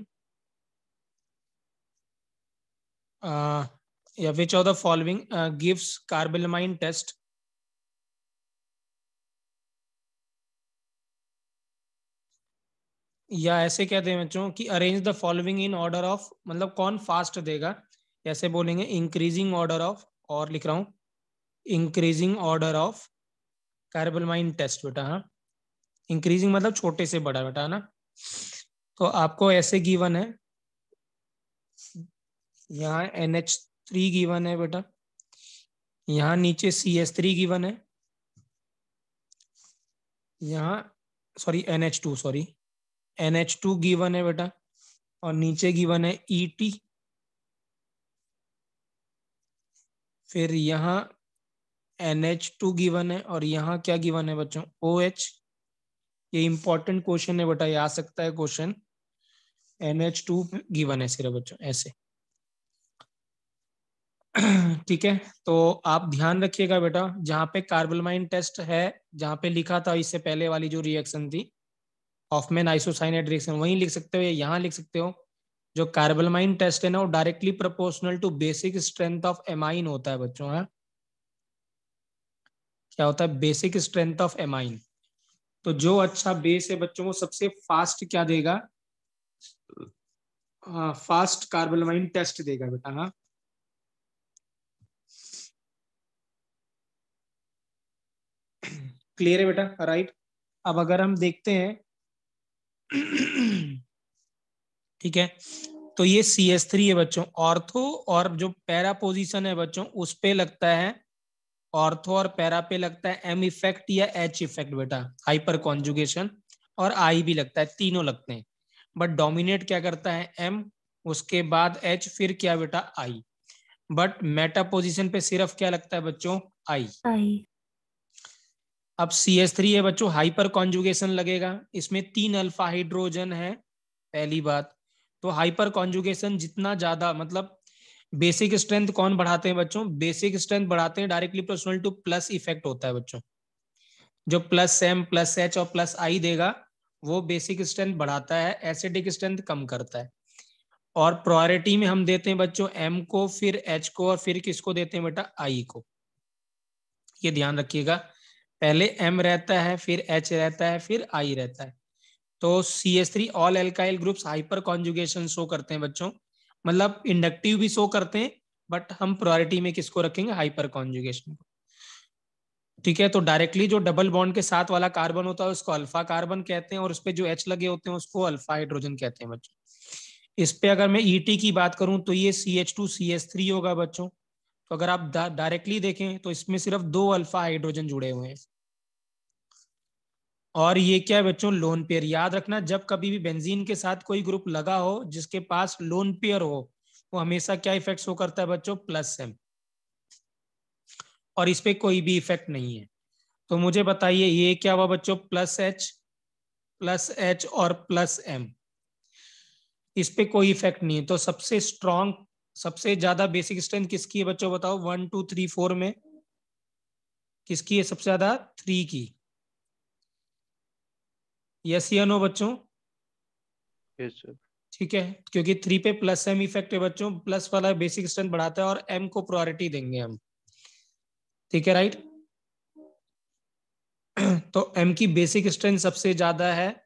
या which of the following gives carbylamine test, या ऐसे कहते हैं बच्चों कि arrange the following in order of, मतलब कौन फास्ट देगा, ऐसे बोलेंगे इंक्रीजिंग ऑर्डर ऑफ, और लिख रहा हूं इंक्रीजिंग ऑर्डर ऑफ कार्बेलमाइन टेस्ट बेटा, हाँ, इंक्रीजिंग मतलब छोटे से बड़ा बेटा, है ना। तो आपको ऐसे गिवन है, यहाँ NH3 गिवन है बेटा, यहाँ नीचे CH3 गिवन है, यहाँ sorry NH2, sorry NH2 given है बेटा, और नीचे गिवन है ET, फिर यहाँ NH2 गिवन है, और यहाँ क्या गिवन है बच्चों, OH। ये इंपॉर्टेंट क्वेश्चन है बेटा, ये आ सकता है क्वेश्चन, NH2 गिवन है सिर्फ बच्चों ऐसे। ठीक है, तो आप ध्यान रखिएगा बेटा, जहां पे कार्बोलमाइन टेस्ट है, जहां पे लिखा था इससे पहले वाली जो रिएक्शन थी, हॉफमैन आइसोसाइनेट रिएक्शन, वहीं लिख सकते हो या यहाँ लिख सकते हो। जो कार्बोलमाइन टेस्ट है ना, वो directly proportional to basic strength of amine होता है बच्चों, है क्या होता है, बेसिक स्ट्रेंथ ऑफ एमाइन। तो जो अच्छा बेस है बच्चों, वो सबसे फास्ट क्या देगा, फास्ट कार्बोलमाइन टेस्ट देगा बेटा, हाँ। क्लियर है बेटा, राइट। अब अगर हम देखते हैं, ठीक है, तो ये CH3 है बच्चों, ऑर्थो और जो पैरा पोजीशन है बच्चों, उस पे लगता है, ऑर्थो और पैरा पे लगता है M इफेक्ट या H इफेक्ट बेटा, हाइपर कॉन्जुगेशन, और I भी लगता है, तीनों लगते हैं, बट डोमिनेट क्या करता है M, उसके बाद H, फिर क्या बेटा I। बट मेटा पोजीशन पे सिर्फ क्या लगता है बच्चों, आई। आई। अब CH3 है बच्चों, हाइपर कॉन्जुगेशन लगेगा, इसमें 3 अल्फा हाइड्रोजन है, पहली बात। तो हाइपर कॉन्जुगेशन जितना ज्यादा, मतलब बेसिक स्ट्रेंथ कौन बढ़ाते हैं बच्चों, बेसिक स्ट्रेंथ बढ़ाते हैं directly proportional two plus effect होता है बच्चों। जो प्लस एम प्लस एच और प्लस आई देगा वो बेसिक स्ट्रेंथ बढ़ाता है, एसिडिक स्ट्रेंथ कम करता है। और प्रायोरिटी में हम देते हैं बच्चों एम को, फिर एच को, और फिर किसको देते हैं बेटा, आई को। ये ध्यान रखिएगा, पहले एम रहता है, फिर एच रहता है, फिर आई रहता है। तो CH3 all alkyl groups hyper conjugation show करते हैं बच्चों, मतलब इंडक्टिव भी शो करते हैं, बट हम प्रायोरिटी में किसको रखेंगे, हाइपर कॉन्जुगेशन को। ठीक है, तो डायरेक्टली जो डबल बॉन्ड के साथ वाला कार्बन होता है उसको अल्फा कार्बन कहते हैं, और उस पे जो H लगे होते हैं उसको अल्फा हाइड्रोजन कहते हैं बच्चों। इस पे अगर मैं ET की बात करूं तो ये CH2CH3 होगा बच्चों। तो अगर आप डायरेक्टली देखें तो इसमें सिर्फ 2 अल्फा हाइड्रोजन जुड़े हुए हैं। और ये क्या है बच्चों, लोन पेयर। याद रखना, जब कभी भी बेंजीन के साथ कोई ग्रुप लगा हो जिसके पास लोन पेयर हो, वो हमेशा क्या इफेक्ट शो करता है बच्चों, प्लस एम, और इस पे कोई भी इफेक्ट नहीं है। तो मुझे बताइए ये क्या हुआ बच्चों, प्लस एच और प्लस एम, इस पे कोई इफेक्ट नहीं है। तो सबसे स्ट्रॉन्ग, सबसे ज्यादा बेसिक स्ट्रेंथ किसकी है बच्चों, बताओ 1 2 3 4 में किसकी है सबसे ज्यादा, 3 की। यस या नो बच्चों? Yes sir. ठीक है, क्योंकि 3 पे प्लस एम इफेक्ट है बच्चों, प्लस वाला बेसिक स्ट्रेंथ बढ़ाता है और एम को प्रायोरिटी देंगे हम। ठीक है, राइट। तो एम की बेसिक स्ट्रेंथ सबसे ज्यादा है,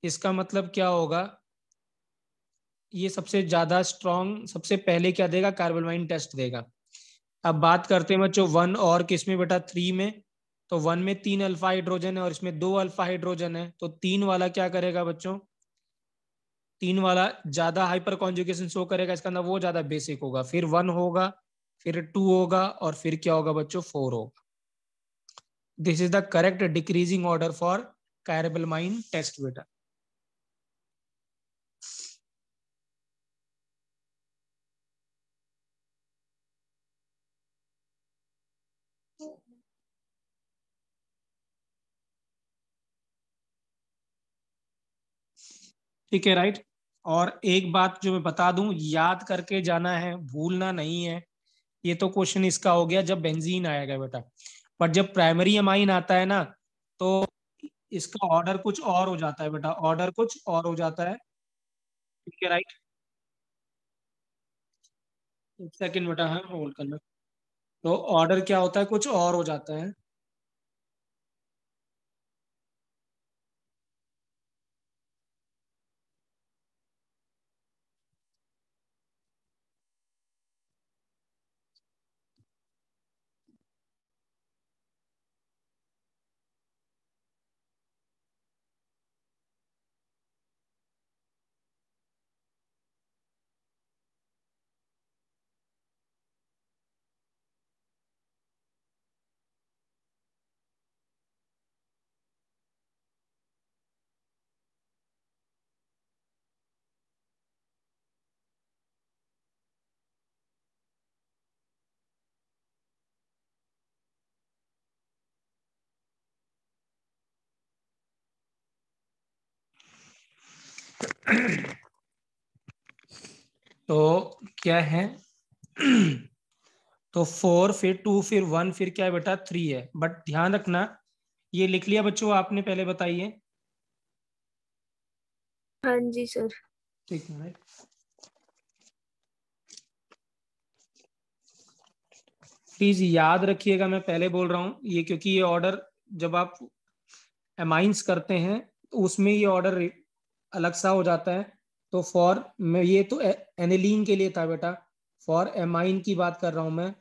इसका मतलब क्या होगा, ये सबसे ज्यादा स्ट्रॉन्ग सबसे पहले क्या देगा, कार्बोनाइन टेस्ट देगा। अब बात करते हैं बच्चों 1 और किसमें बेटा, 3 में। तो 1 में 3 अल्फा हाइड्रोजन है और इसमें 2 अल्फा हाइड्रोजन है, तो 3 वाला क्या करेगा बच्चों, 3 वाला ज्यादा हाइपर कॉन्जुगेशन शो करेगा, इसका अंदर वो ज्यादा बेसिक होगा, फिर 1 होगा, फिर 2 होगा, और फिर क्या होगा बच्चों, 4 होगा। This is the correct decreasing order for carbylamine test बेटा। ठीक है, राइट। और एक बात जो मैं बता दूं, याद करके जाना है, भूलना नहीं है। ये तो क्वेश्चन इसका हो गया जब बेंजीन आएगा बेटा, पर जब प्राइमरी अमाइन आता है ना, तो इसका ऑर्डर कुछ और हो जाता है बेटा, ऑर्डर कुछ और हो जाता है। ठीक है, राइट। एक सेकंड बेटा, हाँ होल्ड करना। तो ऑर्डर क्या होता है, कुछ और हो जाता है। तो क्या है, तो 4 फिर 2 फिर 1 फिर क्या है बेटा, 3 है। बट ध्यान रखना, ये लिख लिया बच्चों आपने, पहले बताइए। हाँ जी सर। ठीक है, राइट। प्लीज याद रखिएगा, मैं पहले बोल रहा हूँ ये, क्योंकि ये ऑर्डर जब आप एमाइंस करते हैं तो उसमें ये ऑर्डर अलग सा हो जाता है। तो फॉर मैं ये तो एनिलीन के लिए था बेटा, फॉर एमाइन की बात कर रहा हूं मैं।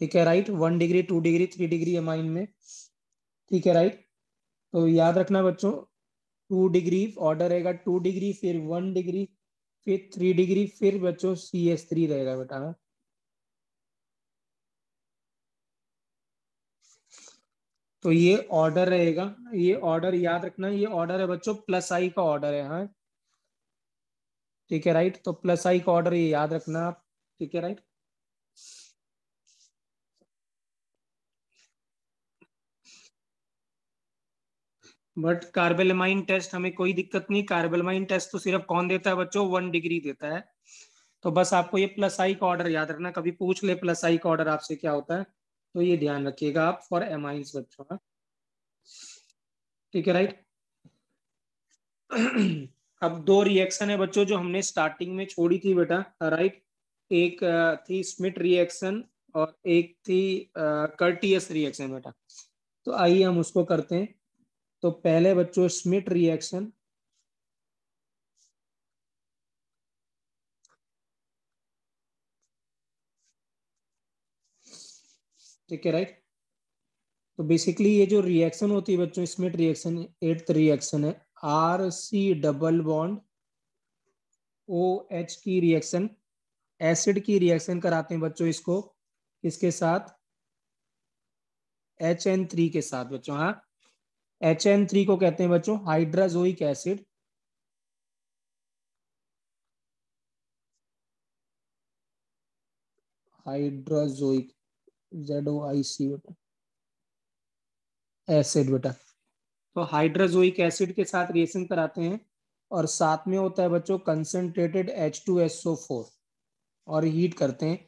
ठीक है, right. 1 degree 2 degree 3 degree amine में। ठीक है, राइट। तो याद रखना बच्चों, 2 डिग्री ऑर्डर रहेगा, 2 डिग्री, फिर 1 डिग्री, फिर 3 डिग्री, फिर बच्चों CH3 रहेगा बेटा। तो ये ऑर्डर रहेगा, ये ऑर्डर याद रखना, ये ऑर्डर है बच्चों, प्लस आई का ऑर्डर है, हाँ। ठीक है, राइट। तो प्लस आई का ऑर्डर ये याद रखना आप। ठीक है, राइट। बट कार्बेलामाइन टेस्ट हमें कोई दिक्कत नहीं, कार्बेलामाइन टेस्ट तो सिर्फ कौन देता है बच्चों, 1 डिग्री देता है। तो बस आपको ये प्लस आई का ऑर्डर याद रखना, कभी पूछ ले प्लस आई का ऑर्डर आपसे क्या होता है, तो ये ध्यान रखिएगा आप फॉर एमाइंस बच्चों। हाँ, ठीक है, राइट। अब दो रिएक्शन है बच्चों जो हमने स्टार्टिंग में छोड़ी थी बेटा, राइट। एक थी स्मिथ रिएक्शन और एक थी कर्टियस रिएक्शन बेटा। तो आइए हम उसको करते हैं। तो पहले बच्चों स्मिथ रिएक्शन, ठीक है, राइट। तो बेसिकली ये जो रिएक्शन होती है बच्चों, स्मिथ रिएक्शन, 8th रिएक्शन है, R C double bond O H की रिएक्शन, एसिड की रिएक्शन कराते हैं बच्चों इसको, इसके साथ HN3 के साथ बच्चों। हाँ, HN3 को कहते हैं बच्चों हाइड्राजोइक एसिड, हाइड्राजोइक ZOIC बेटा एसिड बेटा। तो हाइड्राजोइक एसिड के साथ रिएक्शन कराते हैं और साथ में होता है बच्चों कंसंट्रेटेड H2SO4 और हीट करते हैं।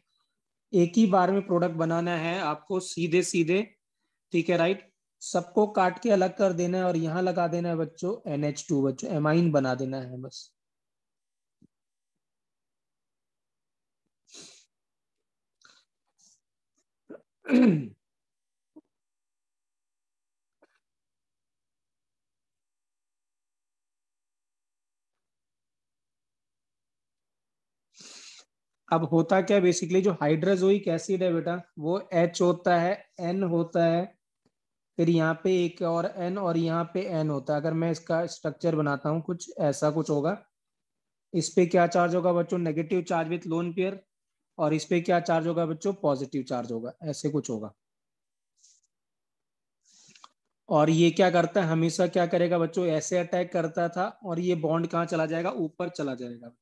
एक ही बार में प्रोडक्ट बनाना है आपको सीधे सीधे, ठीक है, राइट। सबको काट के अलग कर देना है और यहाँ लगा देना है बच्चों NH2 बच्चों, एमाइन बना देना है बस। अब होता क्या, बेसिकली जो हाइड्राजोइक एसिड है बेटा वो H होता है, N होता है, फिर यहाँ पे एक और N और यहाँ पे N होता है। अगर मैं इसका स्ट्रक्चर बनाता हूँ कुछ ऐसा कुछ होगा। इस पे क्या चार्ज होगा बच्चों, negative charge with lone pair, और इस पे क्या चार्ज होगा बच्चों, पॉजिटिव चार्ज होगा, ऐसे कुछ होगा। और ये क्या करता है, हमेशा क्या करेगा बच्चों, ऐसे अटैक करता था और ये बॉन्ड कहाँ चला जाएगा, ऊपर चला जाएगा।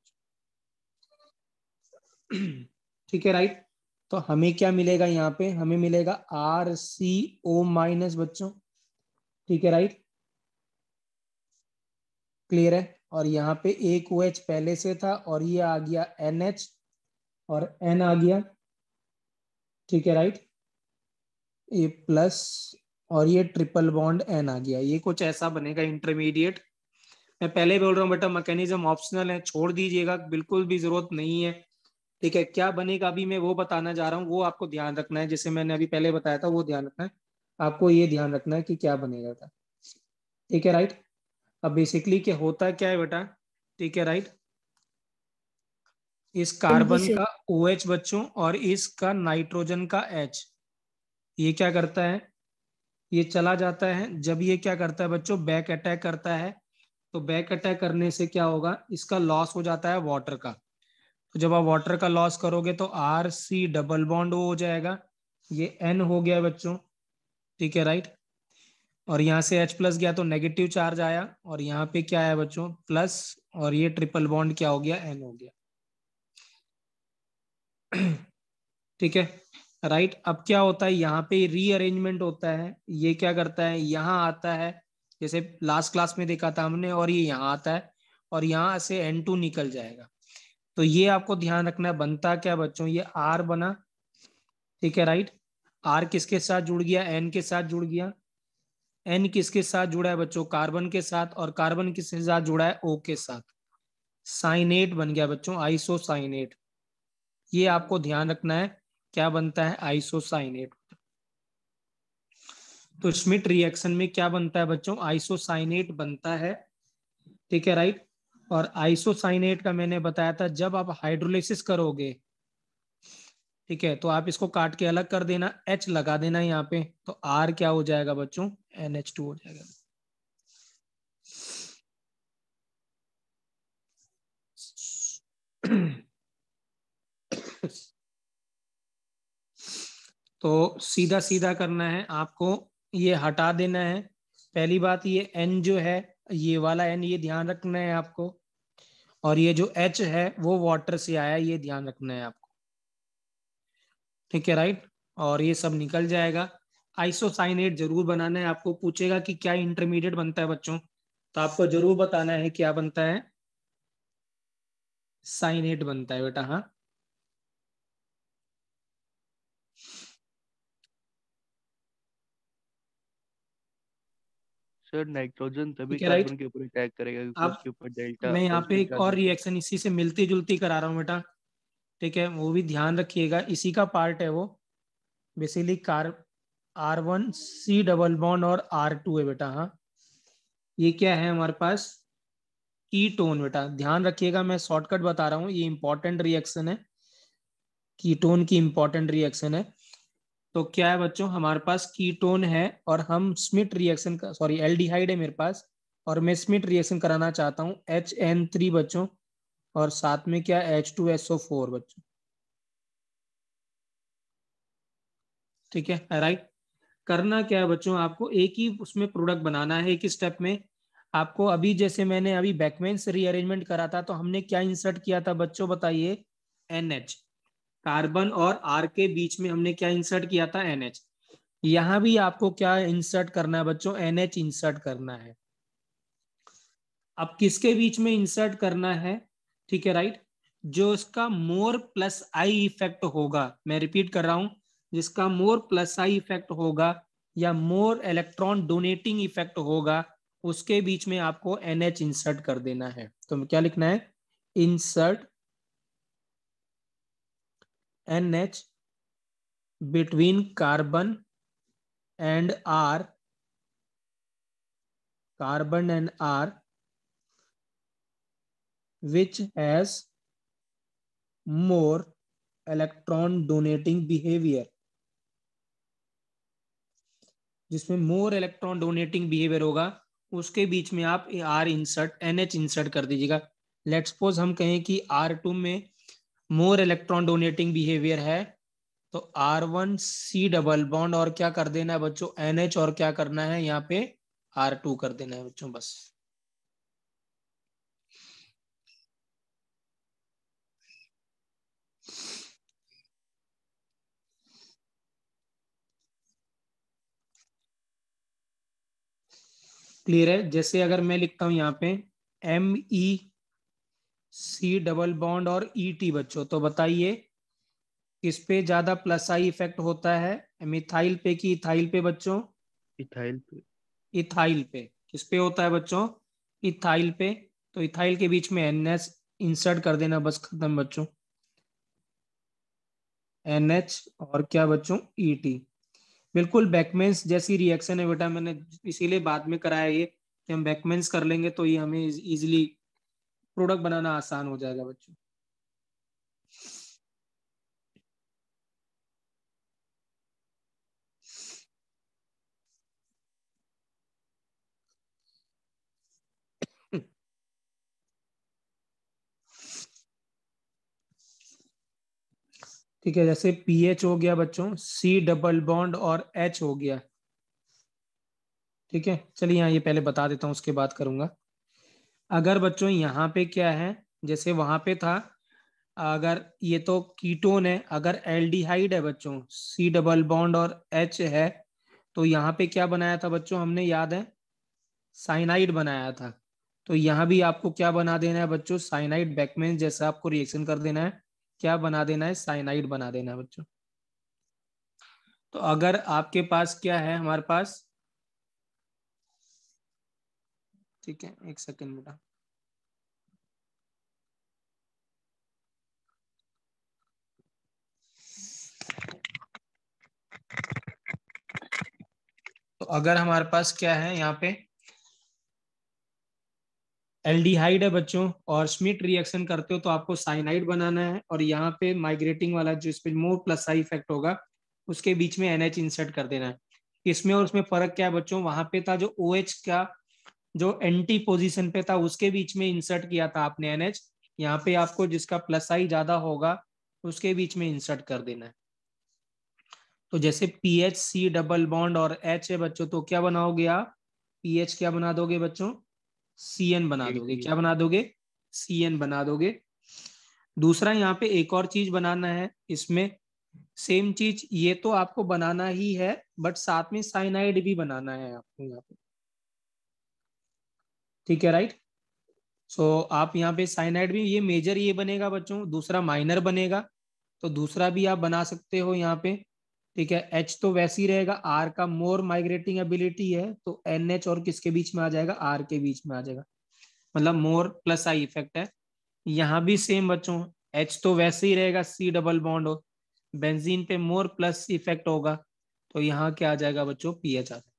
ठीक है, राइट। तो हमें क्या मिलेगा यहाँ पे, हमें मिलेगा RCO- बच्चों, ठीक है, राइट, क्लियर है। और यहाँ पे एक OH पहले से था और ये आ गया NH और N आ गया, ठीक है, राइट, ये प्लस और ये ट्रिपल बॉन्ड N आ गया। ये कुछ ऐसा बनेगा इंटरमीडिएट। मैं पहले बोल रहा हूँ बेटा मैकेनिज्म ऑप्शनल है, छोड़ दीजिएगा, बिल्कुल भी जरूरत नहीं है, ठीक है। क्या बनेगा अभी मैं वो बताना जा रहा हूँ, वो आपको ध्यान रखना है, जैसे मैंने अभी पहले बताया था वो ध्यान रखना है आपको, ये ध्यान रखना है कि क्या बनेगा था, ठीक है, राइट। अब बेसिकली क्या होता है, क्या है बेटा, ठीक है, राइट। इस जी कार्बन सर। का OH बच्चों और इसका नाइट्रोजन का H, ये क्या करता है, ये चला जाता है। जब ये क्या करता है बच्चों, बैक अटैक करता है, तो बैक अटैक करने से क्या होगा, इसका लॉस हो जाता है वाटर का। तो जब आप वाटर का लॉस करोगे तो RC डबल बॉन्ड हो जाएगा, ये N हो गया बच्चों, ठीक है, राइट। और यहाँ से H प्लस गया तो नेगेटिव चार्ज आया, और यहाँ पे क्या है बच्चों, प्लस, और ये ट्रिपल बॉन्ड क्या हो गया, N हो गया। ठीक है, राइट। अब क्या होता है, यहाँ पे रीअरेंजमेंट होता है, ये क्या करता है, यहाँ आता है, जैसे लास्ट क्लास में देखा था हमने, और ये यहाँ आता है और यहाँ से N2 निकल जाएगा। तो ये आपको ध्यान रखना है, बनता क्या बच्चों, ये R बना, ठीक है, राइट। R किसके साथ जुड़ गया, N के साथ जुड़ गया। N किसके साथ जुड़ा है बच्चों, कार्बन के साथ, और कार्बन किसके साथ जुड़ा है, O के साथ। साइनेट बन गया बच्चों, आइसोसाइनेट। ये आपको ध्यान रखना है, क्या बनता है, आइसोसाइनेट। तो स्मिथ रिएक्शन में क्या बनता है बच्चों, आइसोसाइनेट बनता है, ठीक है, राइट। और आइसोसाइनेट का मैंने बताया था, जब आप हाइड्रोलिसिस करोगे, ठीक है, तो आप इसको काट के अलग कर देना, H लगा देना यहाँ पे, तो R क्या हो जाएगा बच्चों, NH2 हो जाएगा। तो सीधा सीधा करना है आपको, ये हटा देना है। पहली बात, ये N जो है, ये वाला N, ये ध्यान रखना है आपको, और ये जो H है वो वाटर से आया, ये ध्यान रखना है आपको, ठीक है, राइट। और ये सब निकल जाएगा। आइसोसाइनेट जरूर बनाना है। आपको पूछेगा कि क्या इंटरमीडिएट बनता है बच्चों, तो आपको जरूर बताना है क्या बनता है, साइनेट बनता है बेटा। हाँ, सर नाइट्रोजन तभी ठीक है, राइट। कार्बन के ऊपर अटैक करेगा क्योंकि अब उसके ऊपर डेल्टा मैं यहाँ पे पॉजिटिव एक चार्ज और होता है। रिएक्शन इसी से मिलती जुलती करा रहा हूँ बेटा, ठीक है, वो भी ध्यान रखिएगा, इसी का पार्ट है वो। बेसिकली R1C डबल बॉन्ड और R2 है बेटा। हाँ, ये क्या है हमारे पास, कीटोन बेटा। ध्यान रखिएगा, मैं शॉर्टकट बता रहा हूँ, ये इंपॉर्टेंट रिएक्शन है, कीटोन की इंपॉर्टेंट रिएक्शन है। तो क्या है बच्चों, हमारे पास कीटोन है और हम स्मिथ रिएक्शन का, सॉरी एल्डिहाइड है मेरे पास, और मैं स्मिथ रिएक्शन कराना चाहता हूँ HN3 बच्चों, और साथ में क्या H2SO4 बच्चों। ठीक है, राइट। करना क्या है बच्चों, आपको एक ही उसमें प्रोडक्ट बनाना है, एक ही स्टेप में। आपको अभी जैसे मैंने अभी बैकमेन से रीअरेंजमेंट करा था, तो हमने क्या इंसर्ट किया था बच्चों, बताइए, NH। कार्बन और R के बीच में हमने क्या इंसर्ट किया था, NH। यहां भी आपको क्या इंसर्ट करना है बच्चों, NH इंसर्ट करना है। अब किसके बीच में इंसर्ट करना है, ठीक है, राइट। जो इसका मोर प्लस आई इफेक्ट होगा, मैं रिपीट कर रहा हूं, जिसका मोर प्लस आई इफेक्ट होगा या मोर इलेक्ट्रॉन डोनेटिंग इफेक्ट होगा, उसके बीच में आपको NH इंसर्ट कर देना है। तो क्या लिखना है, insert NH between carbon and R, carbon and R which has more electron donating behavior, जिसमें मोर इलेक्ट्रॉन डोनेटिंग बिहेवियर होगा, उसके बीच में आप आर इंसर्ट NH इंसर्ट कर दीजिएगा। लेट्स सपोज हम कहें कि R2 में मोर इलेक्ट्रॉन डोनेटिंग बिहेवियर है, तो R1C डबल बॉन्ड और क्या कर देना है बच्चों, NH, और क्या करना है यहाँ पे R2 कर देना है बच्चों, बस। क्लियर है। जैसे अगर मैं लिखता हूं यहाँ पे MEC डबल बॉन्ड और ET बच्चों, तो बताइए किस पे ज्यादा प्लस आई इफेक्ट होता है, मिथाइल पे कि इथाइल पे बच्चों, इथाइल पे। इथाइल पे। किस पे होता है बच्चों, इथाइल पे। तो इथाइल के बीच में NH इंसर्ट कर देना, बस खत्म बच्चों, NH और क्या बच्चों, ET। बिल्कुल बैकमेंस जैसी रिएक्शन है बेटा, मैंने इसीलिए बाद में कराया ये, कि हम बैकमेंस कर लेंगे तो ये हमें इजीली प्रोडक्ट बनाना आसान हो जाएगा बच्चों। ठीक है, जैसे PH हो गया बच्चों, C डबल बॉन्ड और H हो गया। ठीक है, चलिए यहाँ ये पहले बता देता हूँ, उसके बाद करूंगा। अगर बच्चों यहाँ पे क्या है, जैसे वहां पे था, अगर ये तो कीटोन है, अगर एल्डिहाइड है बच्चों, C डबल बॉन्ड और H है, तो यहाँ पे क्या बनाया था बच्चों हमने, याद है, साइनाइड बनाया था। तो यहाँ भी आपको क्या बना देना है बच्चों, साइनाइड। बैकमेन जैसा आपको रिएक्शन कर देना है, क्या बना देना है, साइनाइड बना देना है बच्चों। तो अगर आपके पास क्या है, हमारे पास, ठीक है, एक सेकेंड बेटा, तो अगर हमारे पास क्या है यहाँ पे, एल्डिहाइड है बच्चों और स्मिथ रिएक्शन करते हो तो आपको साइनाइड बनाना है, और यहाँ पे माइग्रेटिंग वाला जो इस पे मोर प्लस आई इफेक्ट होगा, उसके बीच में NH इंसर्ट कर देना है। इसमें और उसमें फर्क क्या है बच्चों, वहां पे था जो OH का जो एंटी पोजीशन पे था, उसके बीच में इंसर्ट किया था आपने NH। यहाँ पे आपको जिसका प्लस आई ज्यादा होगा, उसके बीच में इंसर्ट कर देना है। तो जैसे PH C डबल बॉन्ड और H है बच्चों, तो क्या बनाओगे आप, PH क्या बना दोगे बच्चों, CN बना दोगे। एटी। क्या बना दोगे, CN बना दोगे। दूसरा यहाँ पे एक और चीज बनाना है इसमें, सेम चीज ये तो आपको बनाना ही है, बट साथ में साइनाइड भी बनाना है आपको यहाँ पे। ठीक है, राइट। सो आप यहाँ पे साइनाइड भी, ये मेजर ये बनेगा बच्चों, दूसरा माइनर बनेगा, तो दूसरा भी आप बना सकते हो यहाँ पे। ठीक है, एच तो वैसे ही रहेगा, आर का मोर माइग्रेटिंग एबिलिटी है, तो एन एच और किसके बीच में आ जाएगा, आर के बीच में आ जाएगा, मतलब मोर प्लस आई इफेक्ट है। यहाँ भी सेम बच्चों, एच तो वैसे ही रहेगा, सी डबल बॉन्ड हो, बेंजीन पे मोर प्लस इफेक्ट होगा, तो यहाँ क्या आ जाएगा बच्चों, पीएच आ जाएगा।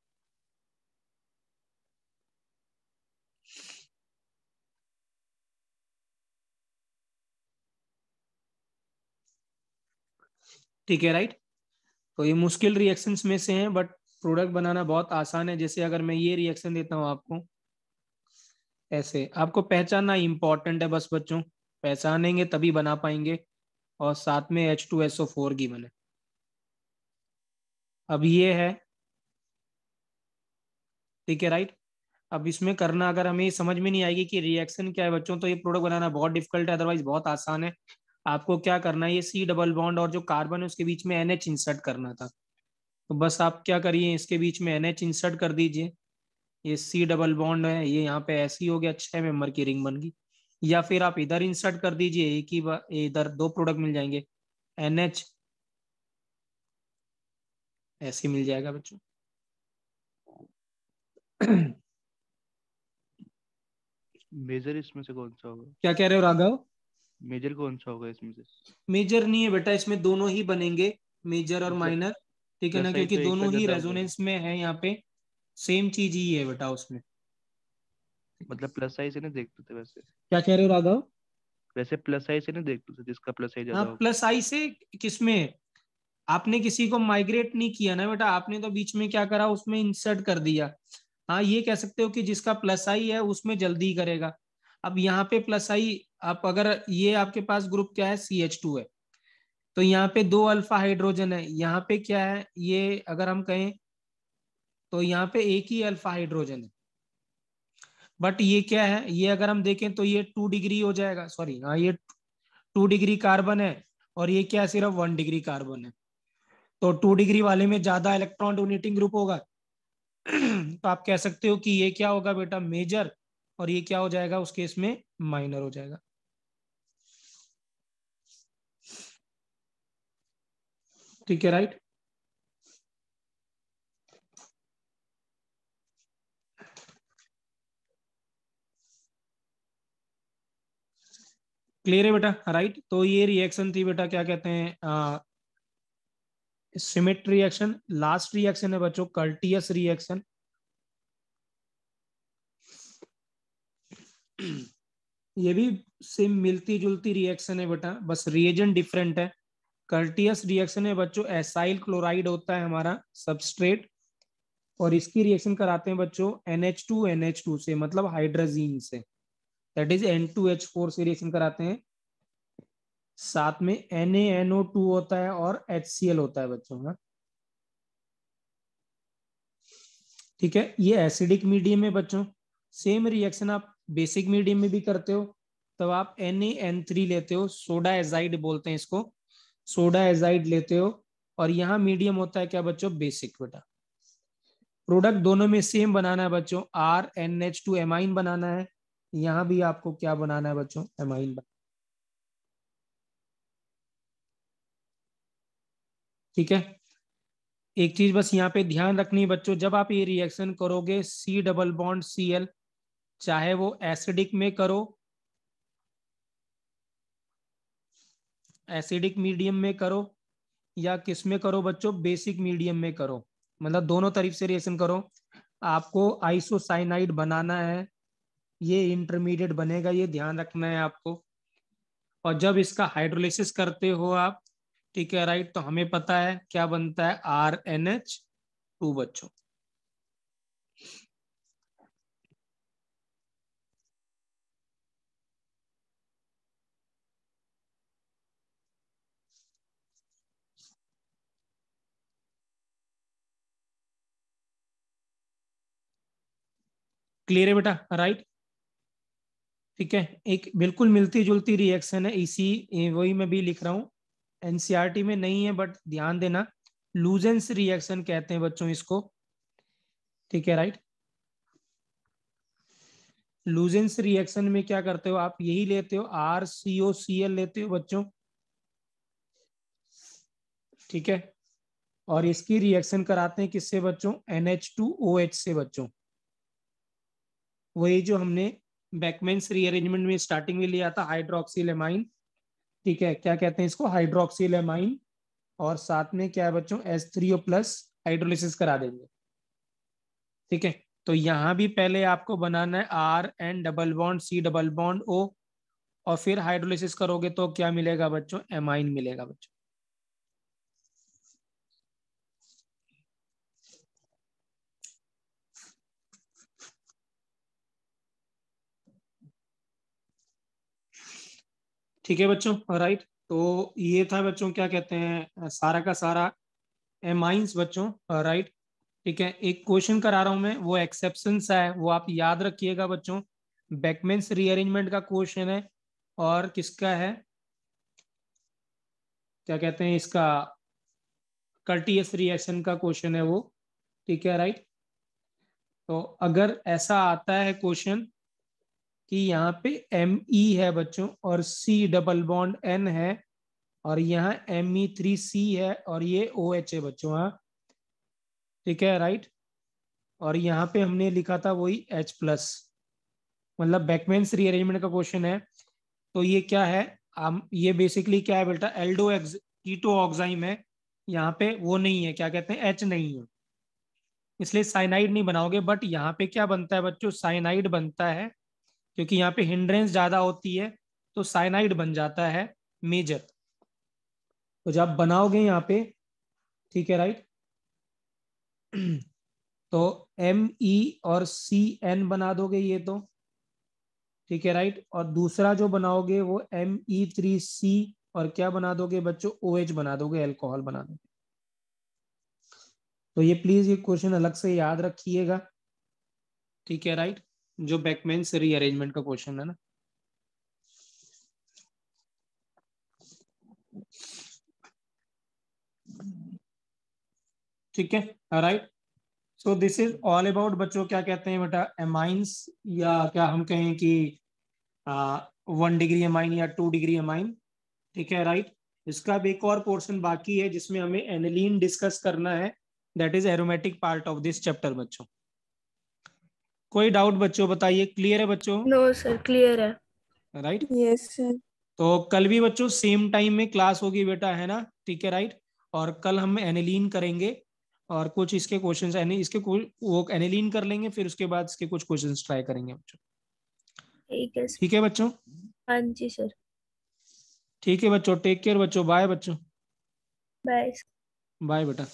ठीक है, राइट। तो ये मुश्किल रिएक्शंस में से हैं, बट प्रोडक्ट बनाना बहुत आसान है। जैसे अगर मैं ये रिएक्शन देता हूँ आपको, ऐसे आपको पहचानना इंपॉर्टेंट है बस बच्चों, पहचानेंगे तभी बना पाएंगे, और साथ में H2SO4 की बने। अब ये है, ठीक है, राइट। अब इसमें करना, अगर हमें समझ में नहीं आएगी कि रिएक्शन क्या है बच्चों, तो ये प्रोडक्ट बनाना बहुत डिफिकल्ट है, अदरवाइज बहुत आसान है। आपको क्या करना है, ये सी डबल बॉन्ड और जो कार्बन है उसके बीच में NH इंसर्ट करना था। तो बस आप क्या करिए, इसके बीच में NH इंसर्ट कर दीजिए, ये सी डबल बॉन्ड है, ये यहाँ पे ऐसी हो गया, 6 मेंबर की रिंग बन गई। या फिर आप इधर इंसर्ट कर दीजिए, एक ही इधर दो प्रोडक्ट मिल जाएंगे, NH ऐसे मिल जाएगा बच्चों। मेजर इसमें से कौन सा होगा? क्या कह रहे हो राघव? मेजर कौन सा होगा इसमें से? मेजर नहीं है बेटा, इसमें दोनों ही बनेंगे, मेजर और मतलब माइनर। ठीक है ना, प्लस आई क्योंकि तो एक पे दोनों ही ज्यादा होगा। रेजोनेंस में है यहाँ पे, सेम चीज ही है बेटा उसमें। मतलब प्लस आई से नहीं देखते थे वैसे? क्या कह रहे हो राघव? वैसे प्लस आई से नहीं देखते थे, जिसका प्लस आई हाँ, ज्यादा होगा। प्लस आई से किसमें, आपने किसी को माइग्रेट नहीं किया ना बेटा, आपने तो बीच में क्या करा, उसमें इंसर्ट कर दिया। हाँ, ये कह सकते हो कि जिसका प्लस आई है उसमें जल्दी करेगा। अब यहाँ पे प्लस आई, आप अगर ये आपके पास ग्रुप क्या है, CH2 है, तो यहाँ पे 2 अल्फा हाइड्रोजन है, यहाँ पे क्या है, ये अगर हम कहें तो यहाँ पे एक ही अल्फा हाइड्रोजन है। बट ये क्या है, ये अगर हम देखें तो ये 2 डिग्री हो जाएगा, सॉरी, हाँ ये 2 डिग्री कार्बन है, और ये क्या है, सिर्फ 1 डिग्री कार्बन है। तो 2 डिग्री वाले में ज्यादा इलेक्ट्रॉन डोनेटिंग ग्रुप होगा। तो आप कह सकते हो कि ये क्या होगा बेटा, मेजर, और ये क्या हो जाएगा उस केस में, माइनर हो जाएगा। ठीक है, राइट। क्लियर है बेटा, राइट। तो ये रिएक्शन थी बेटा, क्या कहते हैं, सिमेट रिएक्शन। लास्ट रिएक्शन है बच्चों, कर्टियस रिएक्शन। ये भी सेम मिलती जुलती रिएक्शन है बेटा, बस रिएजेंट डिफरेंट है। कर्टियस रिएक्शन में बच्चों एसाइल क्लोराइड होता है हमारा सबस्ट्रेट, और इसकी रिएक्शन कराते हैं बच्चों NH2NH2 से, मतलब हाइड्रोजीन से, दैट इज N2H4 से रिएक्शन कराते हैं। साथ में NaNO2 होता है और HCl होता है बच्चों का। ठीक है, ये एसिडिक मीडियम में बच्चों। सेम रिएक्शन आप बेसिक मीडियम में भी करते हो, तब आप NaN3 लेते हो, सोडा एजाइड बोलते हैं इसको, सोडा एजाइड लेते हो, और यहाँ मीडियम होता है क्या बच्चों, बेसिक बेटा। प्रोडक्ट दोनों में सेम बनाना है बच्चों, RNH2 एमाइन बनाना है। यहाँ भी आपको क्या बनाना है बच्चों, एमाइन। ठीक है, एक चीज बस यहाँ पे ध्यान रखनी है बच्चों, जब आप ये रिएक्शन करोगे C डबल बॉन्ड Cl, चाहे वो एसिडिक में करो, एसिडिक मीडियम में करो, या किस में करो बच्चों, बेसिक मीडियम में करो, मतलब दोनों तरफ से रिएक्शन करो, आपको आइसोसाइनाइड बनाना है। ये इंटरमीडिएट बनेगा, ये ध्यान रखना है आपको। और जब इसका हाइड्रोलिसिस करते हो आप, ठीक है, राइट, तो हमें पता है क्या बनता है, RNH2 बच्चों। क्लियर है बेटा, राइट। ठीक है, एक बिल्कुल मिलती जुलती रिएक्शन है, इसी वही मैं भी लिख रहा हूँ, एनसीईआरटी में नहीं है बट ध्यान देना, लूजेंस रिएक्शन कहते हैं बच्चों इसको, ठीक है राइट। लूजेंस रिएक्शन में क्या करते हो आप, यही लेते हो RCOCl लेते हो बच्चों, ठीक है, और इसकी रिएक्शन कराते हैं किससे बच्चों, NH2OH से बच्चों, वही जो हमने बेकमैन्स रीअरेंजमेंट में स्टार्टिंग में लिया था, हाइड्रोक्सिल एमाइन, ठीक है, क्या कहते हैं इसको, हाइड्रोक्सिल एमाइन, और साथ में क्या है बच्चों, H3O+ हाइड्रोलिसिस करा देंगे, ठीक है। तो यहां भी पहले आपको बनाना है RN double bond C double bond O, और फिर हाइड्रोलिसिस करोगे तो क्या मिलेगा बच्चों, एमाइन मिलेगा बच्चों। ठीक है बच्चों, राइट। तो ये था बच्चों क्या कहते हैं, सारा का सारा एमाइंस बच्चों, राइट, ठीक है। एक क्वेश्चन करा रहा हूं मैं, वो एक्सेप्शन सा है, वो आप याद रखिएगा बच्चों। बेकमैन्स रीअरेंजमेंट का क्वेश्चन है, और किसका है, क्या कहते हैं इसका, कर्टियस रिएक्शन का क्वेश्चन है वो, ठीक है राइट। तो अगर ऐसा आता है क्वेश्चन कि यहाँ पे Me है बच्चों और C डबल बॉन्ड N है, और यहाँ Me3C है और ये OH है बच्चों, हाँ ठीक है राइट। और यहाँ पे हमने लिखा था वही H+, मतलब बेकमैन्स रीअरेंजमेंट का क्वेश्चन है। तो ये क्या है, ये बेसिकली क्या है बेटा, एल्डो कीटो ऑक्साइम है, यहाँ पे वो नहीं है, क्या कहते हैं, H नहीं है, इसलिए साइनाइड नहीं बनाओगे। बट यहाँ पे क्या बनता है बच्चों, साइनाइड बनता है, क्योंकि यहाँ पे हिंड्रेंस ज्यादा होती है, तो साइनाइड बन जाता है मेजर। तो जब बनाओगे यहाँ पे, ठीक है राइट, तो Me और CN बना दोगे ये तो, ठीक है राइट। और दूसरा जो बनाओगे वो Me3C, और क्या बना दोगे बच्चों, OH बना दोगे, अल्कोहल बना दोगे। तो ये प्लीज ये क्वेश्चन अलग से याद रखिएगा, ठीक है राइट, जो बेकमैन्स रीअरेंजमेंट का क्वेश्चन है ना। ठीक है right. So this is all about बच्चों, क्या कहते हैं बेटा, एमाइंस, या क्या हम कहें कि 1 डिग्री एमाइन या 2 डिग्री एमाइन, ठीक है राइट। इसका भी एक और पोर्शन बाकी है जिसमें हमें एनिलीन डिस्कस करना है, that is aromatic part of this chapter बच्चों। कोई डाउट बच्चों बताइए, क्लियर है बच्चों, नो सर, क्लियर है। राइट। Yes sir. तो कल भी बच्चों सेम टाइम में क्लास होगी बेटा, है ना, ठीक है राइट। और कल हम एनिलीन करेंगे, और कुछ इसके क्वेश्चंस इसके वो एनिलीन कर लेंगे, फिर उसके बाद इसके कुछ क्वेश्चंस ट्राई करेंगे बच्चों, ठीक है सर। ठीक है बच्चों। हाँ जी सर। ठीक है बच्चों, टेक केयर बच्चों, बाय बच्चों, बाय। बाय बेटा।